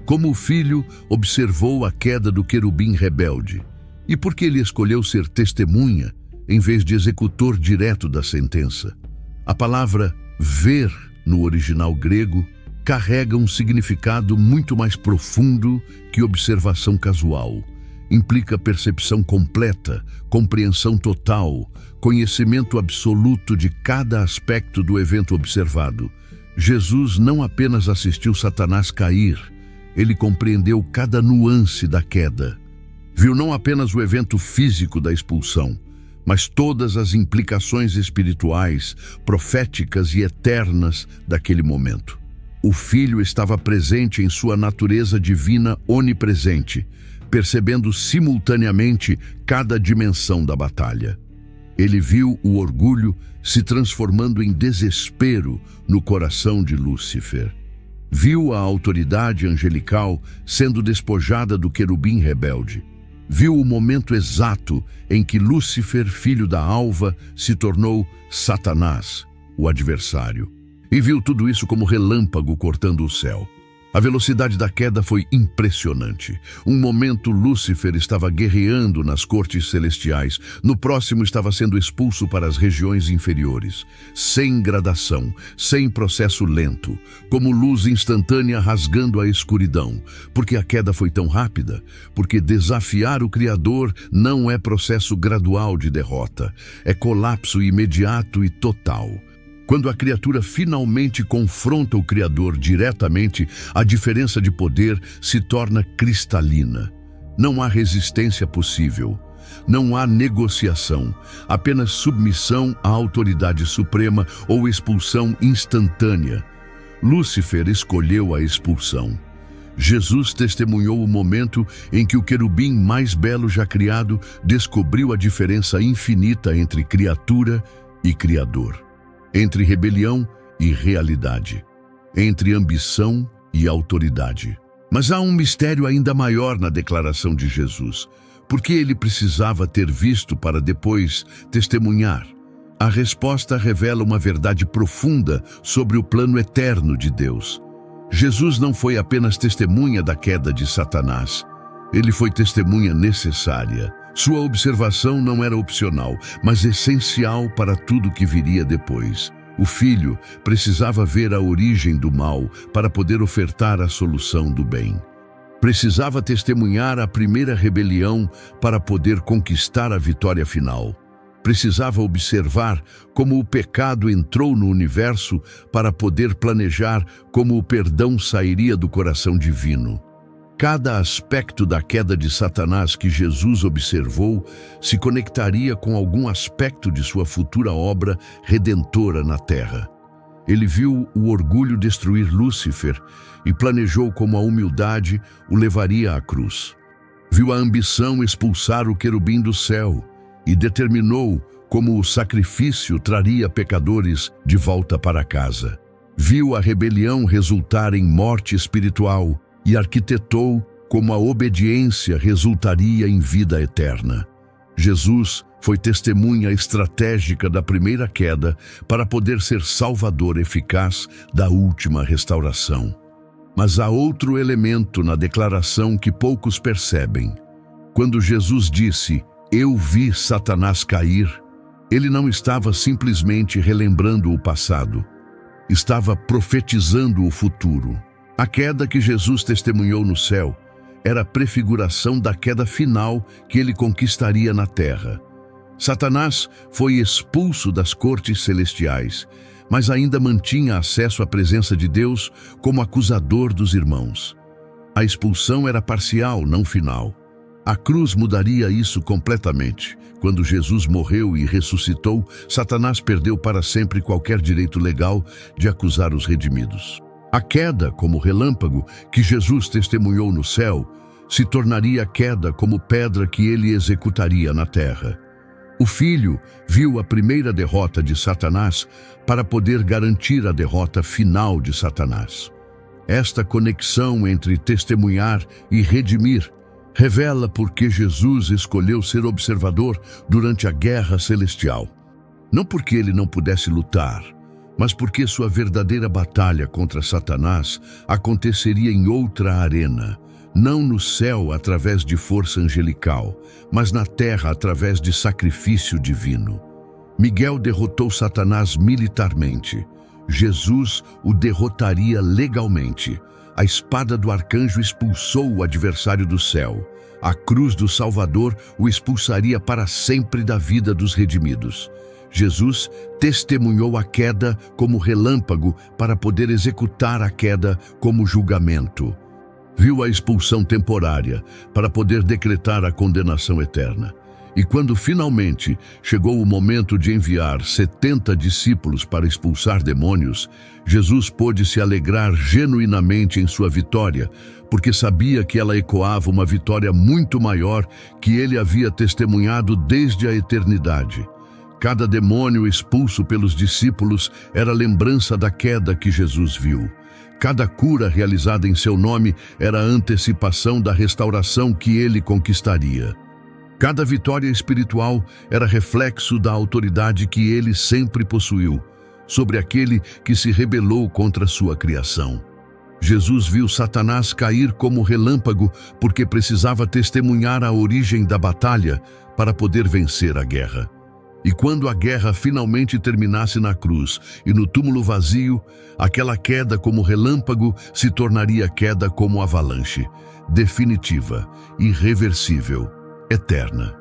Como o filho observou a queda do querubim rebelde e por que ele escolheu ser testemunha em vez de executor direto da sentença. A palavra ver, no original grego, carrega um significado muito mais profundo que observação casual. Implica percepção completa, compreensão total, conhecimento absoluto de cada aspecto do evento observado. Jesus não apenas assistiu Satanás cair, ele compreendeu cada nuance da queda. Viu não apenas o evento físico da expulsão, mas todas as implicações espirituais, proféticas e eternas daquele momento. O Filho estava presente em sua natureza divina onipresente, percebendo simultaneamente cada dimensão da batalha. Ele viu o orgulho se transformando em desespero no coração de Lúcifer. Viu a autoridade angelical sendo despojada do querubim rebelde. Viu o momento exato em que Lúcifer, filho da alva, se tornou Satanás, o adversário. E viu tudo isso como relâmpago cortando o céu. A velocidade da queda foi impressionante. Um momento Lúcifer estava guerreando nas cortes celestiais, no próximo estava sendo expulso para as regiões inferiores. Sem gradação, sem processo lento, como luz instantânea rasgando a escuridão. Porque a queda foi tão rápida? Porque desafiar o Criador não é processo gradual de derrota, é colapso imediato e total. Quando a criatura finalmente confronta o Criador diretamente, a diferença de poder se torna cristalina. Não há resistência possível. Não há negociação, apenas submissão à autoridade suprema ou expulsão instantânea. Lúcifer escolheu a expulsão. Jesus testemunhou o momento em que o querubim mais belo já criado descobriu a diferença infinita entre criatura e Criador. Entre rebelião e realidade, entre ambição e autoridade. Mas há um mistério ainda maior na declaração de Jesus. Por que ele precisava ter visto para depois testemunhar? A resposta revela uma verdade profunda sobre o plano eterno de Deus. Jesus não foi apenas testemunha da queda de Satanás. Ele foi testemunha necessária. Sua observação não era opcional, mas essencial para tudo que viria depois. O Filho precisava ver a origem do mal para poder ofertar a solução do bem. Precisava testemunhar a primeira rebelião para poder conquistar a vitória final. Precisava observar como o pecado entrou no universo para poder planejar como o perdão sairia do coração divino. Cada aspecto da queda de Satanás que Jesus observou se conectaria com algum aspecto de sua futura obra redentora na terra. Ele viu o orgulho destruir Lúcifer e planejou como a humildade o levaria à cruz. Viu a ambição expulsar o querubim do céu e determinou como o sacrifício traria pecadores de volta para casa. Viu a rebelião resultar em morte espiritual e arquitetou como a obediência resultaria em vida eterna. Jesus foi testemunha estratégica da primeira queda para poder ser salvador eficaz da última restauração. Mas há outro elemento na declaração que poucos percebem. Quando Jesus disse, "Eu vi Satanás cair", ele não estava simplesmente relembrando o passado. Estava profetizando o futuro. A queda que Jesus testemunhou no céu era a prefiguração da queda final que ele conquistaria na terra. Satanás foi expulso das cortes celestiais, mas ainda mantinha acesso à presença de Deus como acusador dos irmãos. A expulsão era parcial, não final. A cruz mudaria isso completamente. Quando Jesus morreu e ressuscitou, Satanás perdeu para sempre qualquer direito legal de acusar os redimidos. A queda, como relâmpago, que Jesus testemunhou no céu, se tornaria queda como pedra que ele executaria na terra. O Filho viu a primeira derrota de Satanás para poder garantir a derrota final de Satanás. Esta conexão entre testemunhar e redimir revela por que Jesus escolheu ser observador durante a guerra celestial. Não porque ele não pudesse lutar, mas porque sua verdadeira batalha contra Satanás aconteceria em outra arena, não no céu através de força angelical, mas na terra através de sacrifício divino. Miguel derrotou Satanás militarmente. Jesus o derrotaria legalmente. A espada do arcanjo expulsou o adversário do céu. A cruz do Salvador o expulsaria para sempre da vida dos redimidos. Jesus testemunhou a queda como relâmpago para poder executar a queda como julgamento. Viu a expulsão temporária para poder decretar a condenação eterna. E quando finalmente chegou o momento de enviar 70 discípulos para expulsar demônios, Jesus pôde se alegrar genuinamente em sua vitória, porque sabia que ela ecoava uma vitória muito maior que ele havia testemunhado desde a eternidade. Cada demônio expulso pelos discípulos era lembrança da queda que Jesus viu. Cada cura realizada em seu nome era a antecipação da restauração que ele conquistaria. Cada vitória espiritual era reflexo da autoridade que ele sempre possuiu sobre aquele que se rebelou contra sua criação. Jesus viu Satanás cair como relâmpago porque precisava testemunhar a origem da batalha para poder vencer a guerra. E quando a guerra finalmente terminasse na cruz e no túmulo vazio, aquela queda como relâmpago se tornaria queda como avalanche, definitiva, irreversível, eterna.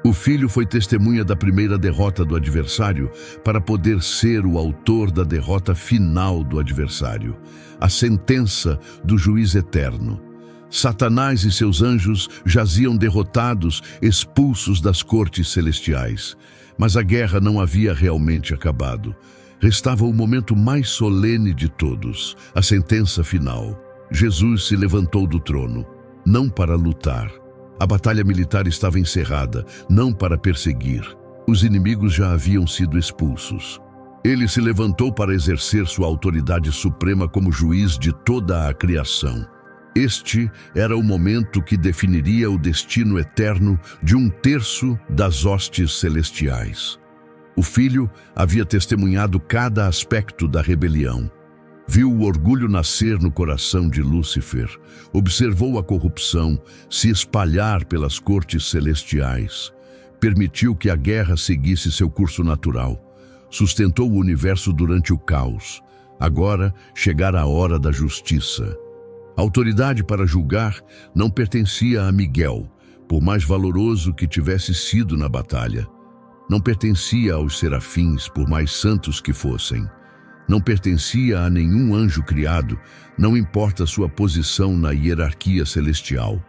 O Filho foi testemunha da primeira derrota do adversário para poder ser o autor da derrota final do adversário, a sentença do juiz eterno. Satanás e seus anjos jaziam derrotados, expulsos das cortes celestiais. Mas a guerra não havia realmente acabado. Restava o momento mais solene de todos, a sentença final. Jesus se levantou do trono, não para lutar. A batalha militar estava encerrada, não para perseguir. Os inimigos já haviam sido expulsos. Ele se levantou para exercer sua autoridade suprema como juiz de toda a criação. Este era o momento que definiria o destino eterno de 1/3 das hostes celestiais. O Filho havia testemunhado cada aspecto da rebelião. Viu o orgulho nascer no coração de Lúcifer, observou a corrupção se espalhar pelas cortes celestiais, permitiu que a guerra seguisse seu curso natural, sustentou o universo durante o caos. Agora chegara a hora da justiça. A autoridade para julgar não pertencia a Miguel, por mais valoroso que tivesse sido na batalha. Não pertencia aos serafins, por mais santos que fossem. Não pertencia a nenhum anjo criado, não importa sua posição na hierarquia celestial.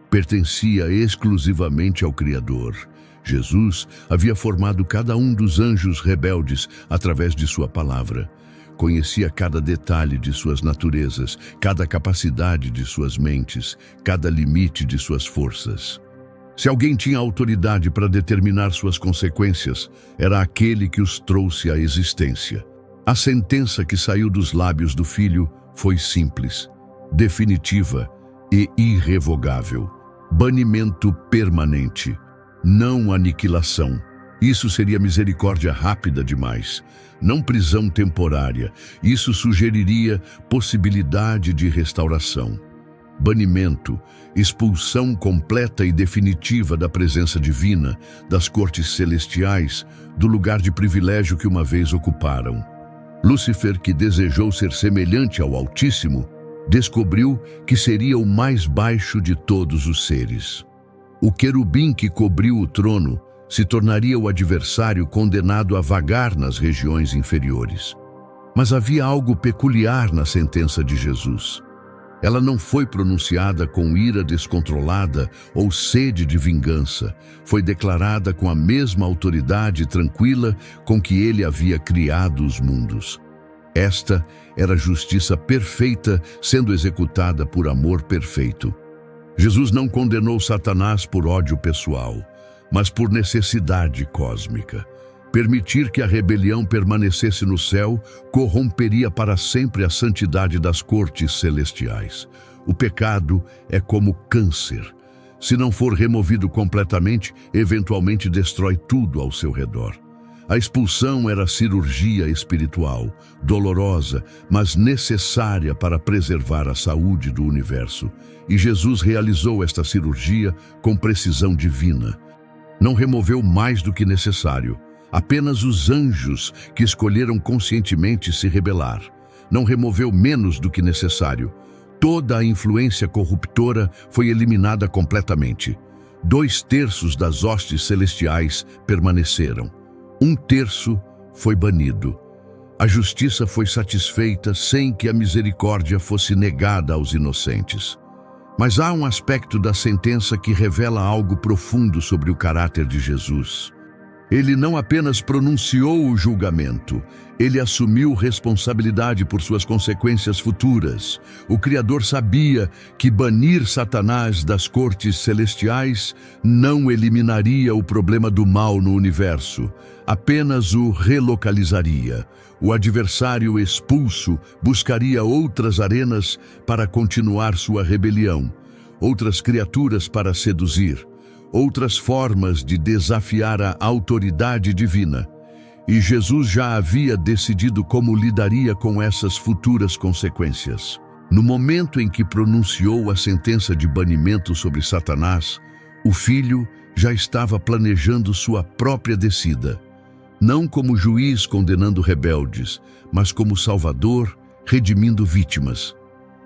Pertencia exclusivamente ao Criador. Jesus havia formado cada um dos anjos rebeldes através de sua palavra. Conhecia cada detalhe de suas naturezas, cada capacidade de suas mentes, cada limite de suas forças. Se alguém tinha autoridade para determinar suas consequências, era aquele que os trouxe à existência. A sentença que saiu dos lábios do Filho foi simples, definitiva e irrevogável. Banimento permanente, não aniquilação. Isso seria misericórdia rápida demais, não prisão temporária. Isso sugeriria possibilidade de restauração. Banimento, expulsão completa e definitiva da presença divina, das cortes celestiais, do lugar de privilégio que uma vez ocuparam. Lúcifer, que desejou ser semelhante ao Altíssimo, descobriu que seria o mais baixo de todos os seres. O querubim que cobriu o trono se tornaria o adversário condenado a vagar nas regiões inferiores. Mas havia algo peculiar na sentença de Jesus. Ela não foi pronunciada com ira descontrolada ou sede de vingança. Foi declarada com a mesma autoridade tranquila com que ele havia criado os mundos. Esta era justiça perfeita sendo executada por amor perfeito. Jesus não condenou Satanás por ódio pessoal, mas por necessidade cósmica. Permitir que a rebelião permanecesse no céu corromperia para sempre a santidade das cortes celestiais. O pecado é como câncer. Se não for removido completamente, eventualmente destrói tudo ao seu redor. A expulsão era cirurgia espiritual, dolorosa, mas necessária para preservar a saúde do universo. E Jesus realizou esta cirurgia com precisão divina. Não removeu mais do que necessário. Apenas os anjos que escolheram conscientemente se rebelar. Não removeu menos do que necessário. Toda a influência corruptora foi eliminada completamente. 2/3 das hostes celestiais permaneceram. 1/3 foi banido. A justiça foi satisfeita sem que a misericórdia fosse negada aos inocentes. Mas há um aspecto da sentença que revela algo profundo sobre o caráter de Jesus. Ele não apenas pronunciou o julgamento, ele assumiu responsabilidade por suas consequências futuras. O Criador sabia que banir Satanás das cortes celestiais não eliminaria o problema do mal no universo, apenas o relocalizaria. O adversário expulso buscaria outras arenas para continuar sua rebelião, outras criaturas para seduzir, outras formas de desafiar a autoridade divina. E Jesus já havia decidido como lidaria com essas futuras consequências. No momento em que pronunciou a sentença de banimento sobre Satanás, o Filho já estava planejando sua própria descida, não como juiz condenando rebeldes, mas como Salvador redimindo vítimas.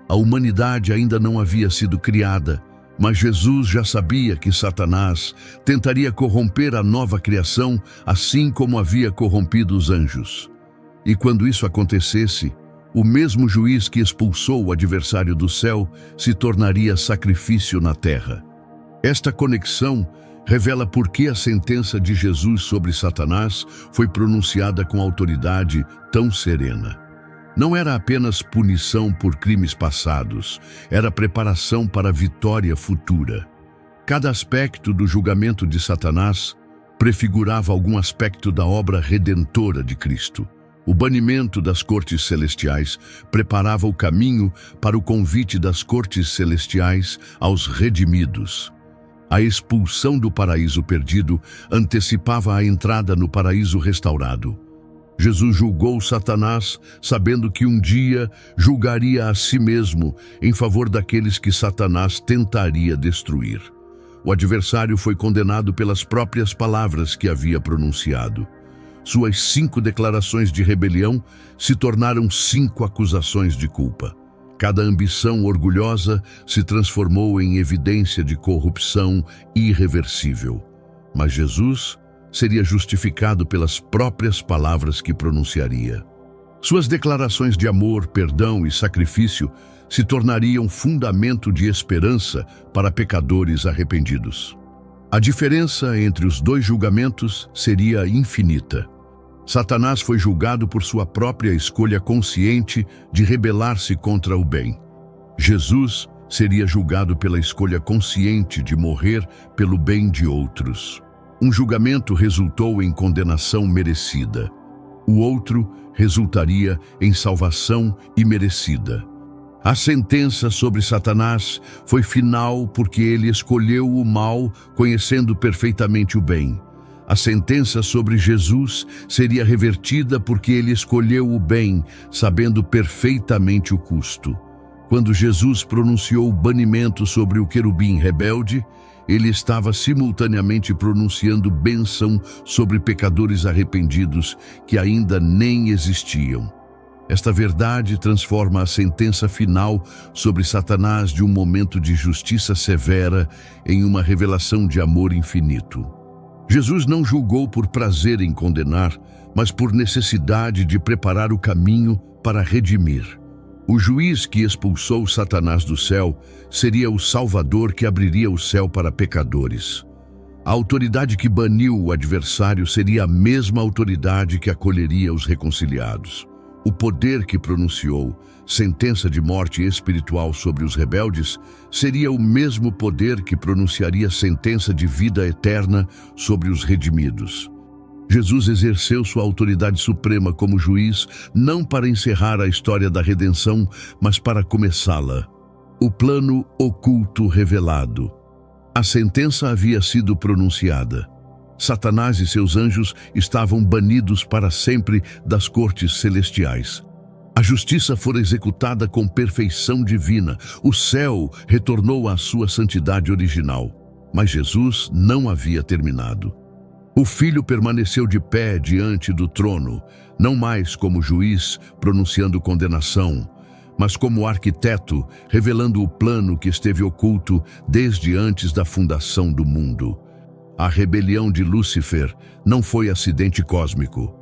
A humanidade ainda não havia sido criada, mas Jesus já sabia que Satanás tentaria corromper a nova criação, assim como havia corrompido os anjos. E quando isso acontecesse, o mesmo juiz que expulsou o adversário do céu se tornaria sacrifício na terra. Esta conexão revela por que a sentença de Jesus sobre Satanás foi pronunciada com autoridade tão serena. Não era apenas punição por crimes passados, era preparação para a vitória futura. Cada aspecto do julgamento de Satanás prefigurava algum aspecto da obra redentora de Cristo. O banimento das cortes celestiais preparava o caminho para o convite das cortes celestiais aos redimidos. A expulsão do paraíso perdido antecipava a entrada no paraíso restaurado. Jesus julgou Satanás, sabendo que um dia julgaria a si mesmo em favor daqueles que Satanás tentaria destruir. O adversário foi condenado pelas próprias palavras que havia pronunciado. Suas 5 declarações de rebelião se tornaram 5 acusações de culpa. Cada ambição orgulhosa se transformou em evidência de corrupção irreversível. Mas Jesus seria justificado pelas próprias palavras que pronunciaria. Suas declarações de amor, perdão e sacrifício se tornariam fundamento de esperança para pecadores arrependidos. A diferença entre os 2 julgamentos seria infinita. Satanás foi julgado por sua própria escolha consciente de rebelar-se contra o bem. Jesus seria julgado pela escolha consciente de morrer pelo bem de outros. Um julgamento resultou em condenação merecida. O outro resultaria em salvação imerecida. A sentença sobre Satanás foi final porque ele escolheu o mal, conhecendo perfeitamente o bem. A sentença sobre Jesus seria revertida porque ele escolheu o bem, sabendo perfeitamente o custo. Quando Jesus pronunciou o banimento sobre o querubim rebelde, ele estava simultaneamente pronunciando bênção sobre pecadores arrependidos que ainda nem existiam. Esta verdade transforma a sentença final sobre Satanás de um momento de justiça severa em uma revelação de amor infinito. Jesus não julgou por prazer em condenar, mas por necessidade de preparar o caminho para redimir. O juiz que expulsou Satanás do céu seria o Salvador que abriria o céu para pecadores. A autoridade que baniu o adversário seria a mesma autoridade que acolheria os reconciliados. O poder que pronunciou sentença de morte espiritual sobre os rebeldes seria o mesmo poder que pronunciaria sentença de vida eterna sobre os redimidos. Jesus exerceu sua autoridade suprema como juiz, não para encerrar a história da redenção, mas para começá-la. O plano oculto revelado. A sentença havia sido pronunciada. Satanás e seus anjos estavam banidos para sempre das cortes celestiais. A justiça fora executada com perfeição divina. O céu retornou à sua santidade original. Mas Jesus não havia terminado. O Filho permaneceu de pé diante do trono, não mais como juiz pronunciando condenação, mas como arquiteto, revelando o plano que esteve oculto desde antes da fundação do mundo. A rebelião de Lúcifer não foi acidente cósmico.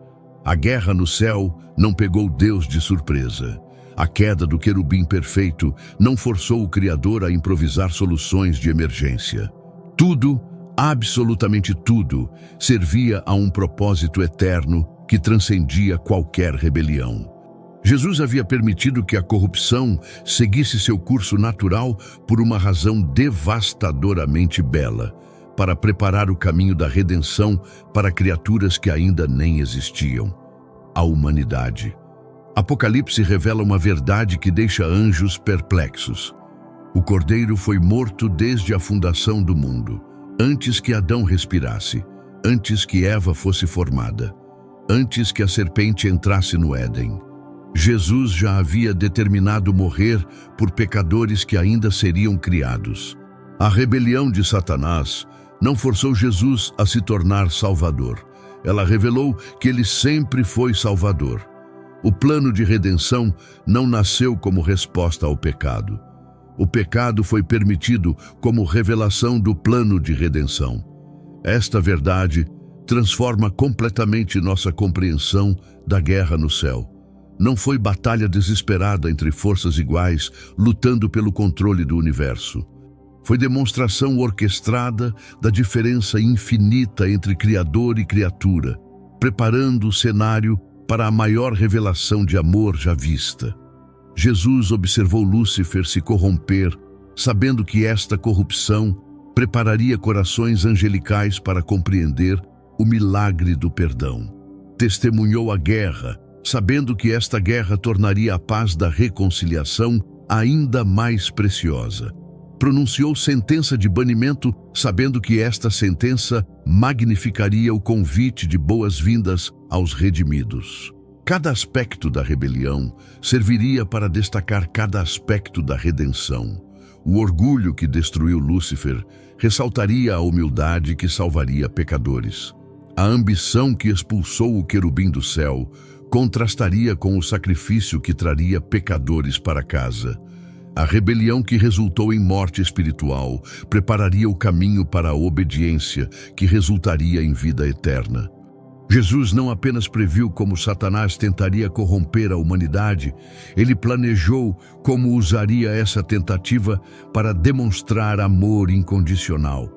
A guerra no céu não pegou Deus de surpresa. A queda do querubim perfeito não forçou o Criador a improvisar soluções de emergência. Tudo, absolutamente tudo, servia a um propósito eterno que transcendia qualquer rebelião. Jesus havia permitido que a corrupção seguisse seu curso natural por uma razão devastadoramente bela, para preparar o caminho da redenção para criaturas que ainda nem existiam: a humanidade. Apocalipse revela uma verdade que deixa anjos perplexos. O Cordeiro foi morto desde a fundação do mundo, antes que Adão respirasse, antes que Eva fosse formada, antes que a serpente entrasse no Éden. Jesus já havia determinado morrer por pecadores que ainda seriam criados. A rebelião de Satanás não forçou Jesus a se tornar Salvador. Ela revelou que ele sempre foi Salvador. O plano de redenção não nasceu como resposta ao pecado. O pecado foi permitido como revelação do plano de redenção. Esta verdade transforma completamente nossa compreensão da guerra no céu. Não foi batalha desesperada entre forças iguais lutando pelo controle do universo. Foi demonstração orquestrada da diferença infinita entre Criador e criatura, preparando o cenário para a maior revelação de amor já vista. Jesus observou Lúcifer se corromper, sabendo que esta corrupção prepararia corações angelicais para compreender o milagre do perdão. Testemunhou a guerra, sabendo que esta guerra tornaria a paz da reconciliação ainda mais preciosa. Pronunciou sentença de banimento, sabendo que esta sentença magnificaria o convite de boas-vindas aos redimidos. Cada aspecto da rebelião serviria para destacar cada aspecto da redenção. O orgulho que destruiu Lúcifer ressaltaria a humildade que salvaria pecadores. A ambição que expulsou o querubim do céu contrastaria com o sacrifício que traria pecadores para casa. A rebelião que resultou em morte espiritual prepararia o caminho para a obediência, que resultaria em vida eterna. Jesus não apenas previu como Satanás tentaria corromper a humanidade, ele planejou como usaria essa tentativa para demonstrar amor incondicional.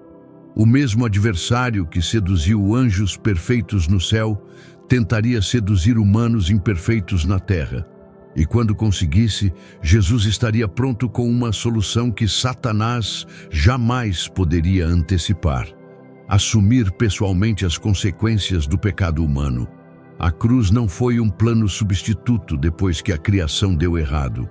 O mesmo adversário que seduziu anjos perfeitos no céu tentaria seduzir humanos imperfeitos na terra. E quando conseguisse, Jesus estaria pronto com uma solução que Satanás jamais poderia antecipar: assumir pessoalmente as consequências do pecado humano. A cruz não foi um plano substituto depois que a criação deu errado.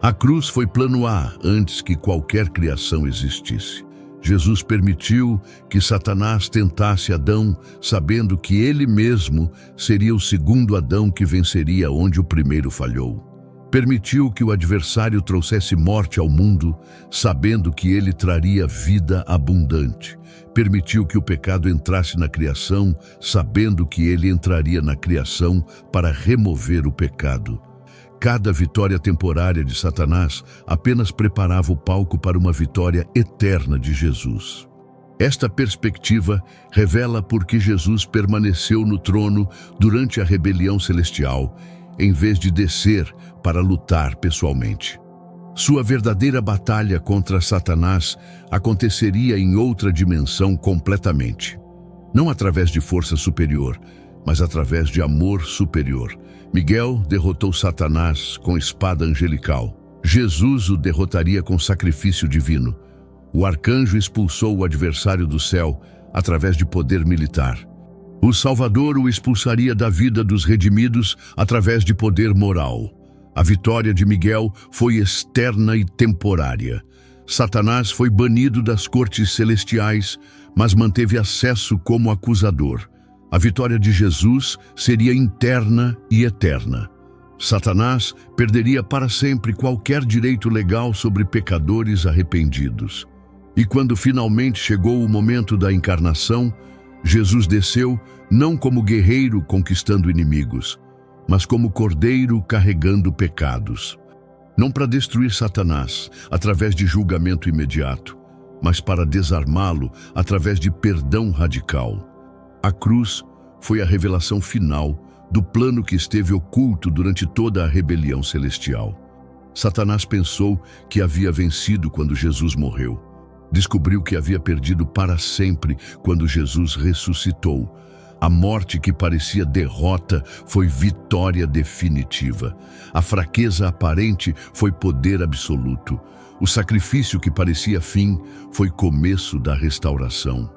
A cruz foi plano A antes que qualquer criação existisse. Jesus permitiu que Satanás tentasse Adão, sabendo que ele mesmo seria o segundo Adão que venceria onde o primeiro falhou. Permitiu que o adversário trouxesse morte ao mundo, sabendo que ele traria vida abundante. Permitiu que o pecado entrasse na criação, sabendo que ele entraria na criação para remover o pecado. Cada vitória temporária de Satanás apenas preparava o palco para uma vitória eterna de Jesus. Esta perspectiva revela por que Jesus permaneceu no trono durante a rebelião celestial, em vez de descer para lutar pessoalmente. Sua verdadeira batalha contra Satanás aconteceria em outra dimensão completamente. Não através de força superior, mas através de amor superior. Miguel derrotou Satanás com espada angelical. Jesus o derrotaria com sacrifício divino. O arcanjo expulsou o adversário do céu através de poder militar. O Salvador o expulsaria da vida dos redimidos através de poder moral. A vitória de Miguel foi externa e temporária. Satanás foi banido das cortes celestiais, mas manteve acesso como acusador. A vitória de Jesus seria interna e eterna. Satanás perderia para sempre qualquer direito legal sobre pecadores arrependidos. E quando finalmente chegou o momento da encarnação, Jesus desceu não como guerreiro conquistando inimigos, mas como cordeiro carregando pecados. Não para destruir Satanás através de julgamento imediato, mas para desarmá-lo através de perdão radical. A cruz foi a revelação final do plano que esteve oculto durante toda a rebelião celestial. Satanás pensou que havia vencido quando Jesus morreu. Descobriu que havia perdido para sempre quando Jesus ressuscitou. A morte que parecia derrota foi vitória definitiva. A fraqueza aparente foi poder absoluto. O sacrifício que parecia fim foi começo da restauração.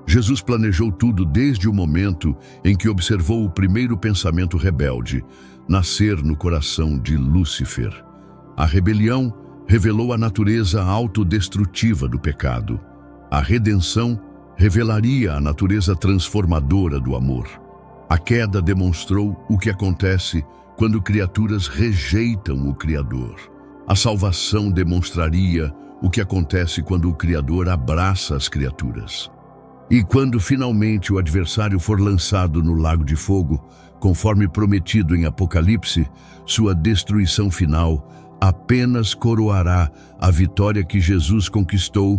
Jesus planejou tudo desde o momento em que observou o primeiro pensamento rebelde nascer no coração de Lúcifer. A rebelião revelou a natureza autodestrutiva do pecado. A redenção revelaria a natureza transformadora do amor. A queda demonstrou o que acontece quando criaturas rejeitam o Criador. A salvação demonstraria o que acontece quando o Criador abraça as criaturas. E quando finalmente o adversário for lançado no lago de fogo, conforme prometido em Apocalipse, sua destruição final apenas coroará a vitória que Jesus conquistou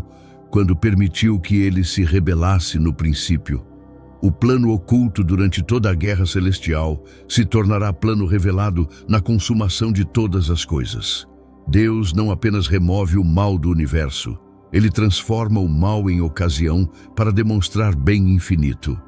quando permitiu que ele se rebelasse no princípio. O plano oculto durante toda a guerra celestial se tornará plano revelado na consumação de todas as coisas. Deus não apenas remove o mal do universo, ele transforma o mal em ocasião para demonstrar bem infinito.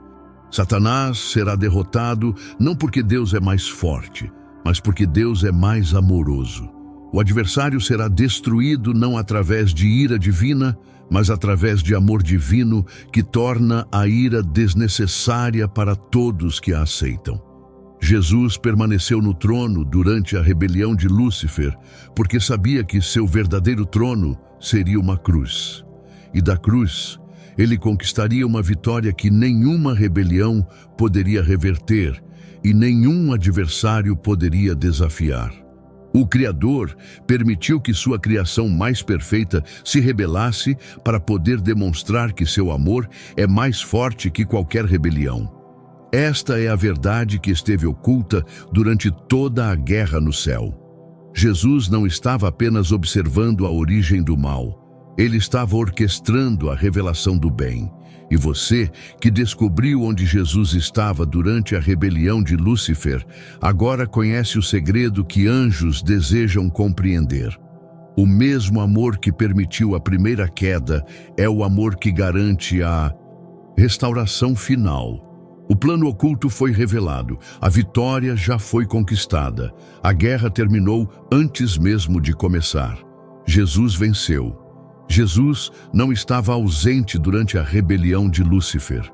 Satanás será derrotado não porque Deus é mais forte, mas porque Deus é mais amoroso. O adversário será destruído não através de ira divina, mas através de amor divino que torna a ira desnecessária para todos que a aceitam. Jesus permaneceu no trono durante a rebelião de Lúcifer, porque sabia que seu verdadeiro trono seria uma cruz. E da cruz, ele conquistaria uma vitória que nenhuma rebelião poderia reverter e nenhum adversário poderia desafiar. O Criador permitiu que sua criação mais perfeita se rebelasse para poder demonstrar que seu amor é mais forte que qualquer rebelião. Esta é a verdade que esteve oculta durante toda a guerra no céu. Jesus não estava apenas observando a origem do mal, ele estava orquestrando a revelação do bem. E você, que descobriu onde Jesus estava durante a rebelião de Lúcifer, agora conhece o segredo que anjos desejam compreender. O mesmo amor que permitiu a primeira queda é o amor que garante a restauração final. O plano oculto foi revelado, a vitória já foi conquistada, a guerra terminou antes mesmo de começar. Jesus venceu. Jesus não estava ausente durante a rebelião de Lúcifer.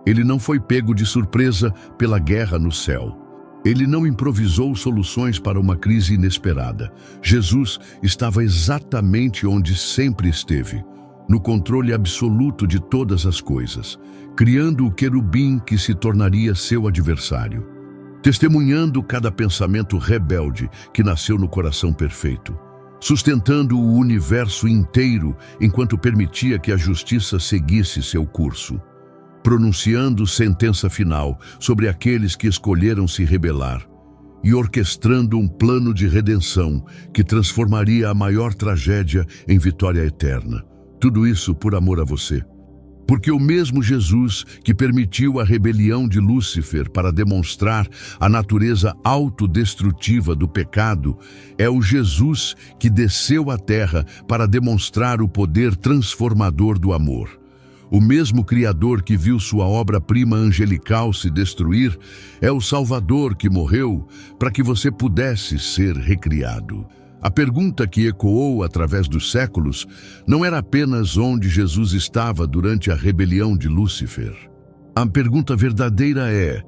Ele não foi pego de surpresa pela guerra no céu. Ele não improvisou soluções para uma crise inesperada. Jesus estava exatamente onde sempre esteve, no controle absoluto de todas as coisas, criando o querubim que se tornaria seu adversário, testemunhando cada pensamento rebelde que nasceu no coração perfeito, sustentando o universo inteiro enquanto permitia que a justiça seguisse seu curso, pronunciando sentença final sobre aqueles que escolheram se rebelar e orquestrando um plano de redenção que transformaria a maior tragédia em vitória eterna. Tudo isso por amor a você. Porque o mesmo Jesus que permitiu a rebelião de Lúcifer para demonstrar a natureza autodestrutiva do pecado, é o Jesus que desceu à terra para demonstrar o poder transformador do amor. O mesmo Criador que viu sua obra-prima angelical se destruir, é o Salvador que morreu para que você pudesse ser recriado. A pergunta que ecoou através dos séculos não era apenas onde Jesus estava durante a rebelião de Lúcifer. A pergunta verdadeira é: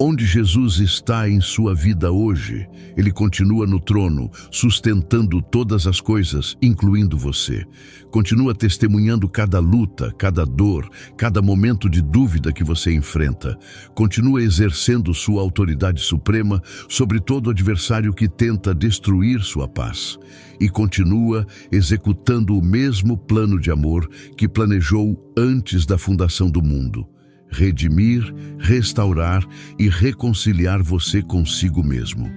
Onde Jesus está em sua vida hoje, Ele continua no trono, sustentando todas as coisas, incluindo você. Continua testemunhando cada luta, cada dor, cada momento de dúvida que você enfrenta. Continua exercendo sua autoridade suprema sobre todo adversário que tenta destruir sua paz. E continua executando o mesmo plano de amor que planejou antes da fundação do mundo. Redimir, restaurar e reconciliar você consigo mesmo.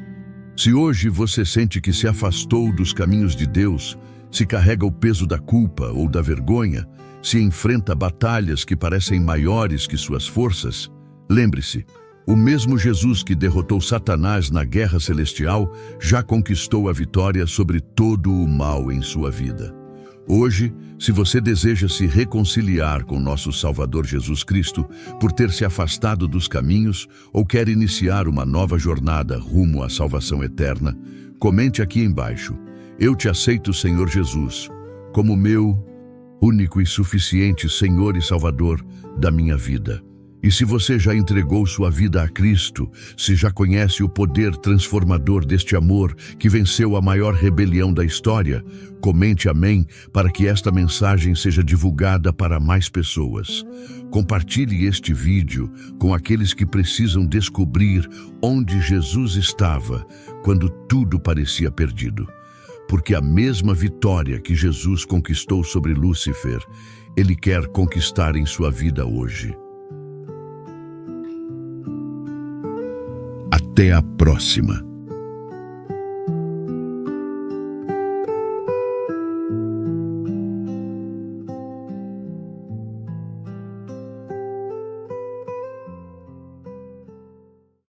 Se hoje você sente que se afastou dos caminhos de Deus, se carrega o peso da culpa ou da vergonha, se enfrenta batalhas que parecem maiores que suas forças, lembre-se, o mesmo Jesus que derrotou Satanás na guerra celestial já conquistou a vitória sobre todo o mal em sua vida. Hoje, se você deseja se reconciliar com nosso Salvador Jesus Cristo por ter se afastado dos caminhos ou quer iniciar uma nova jornada rumo à salvação eterna, comente aqui embaixo: eu te aceito, Senhor Jesus, como meu único e suficiente Senhor e Salvador da minha vida. E se você já entregou sua vida a Cristo, se já conhece o poder transformador deste amor que venceu a maior rebelião da história, comente amém para que esta mensagem seja divulgada para mais pessoas. Compartilhe este vídeo com aqueles que precisam descobrir onde Jesus estava quando tudo parecia perdido. Porque a mesma vitória que Jesus conquistou sobre Lúcifer, Ele quer conquistar em sua vida hoje. Até a próxima.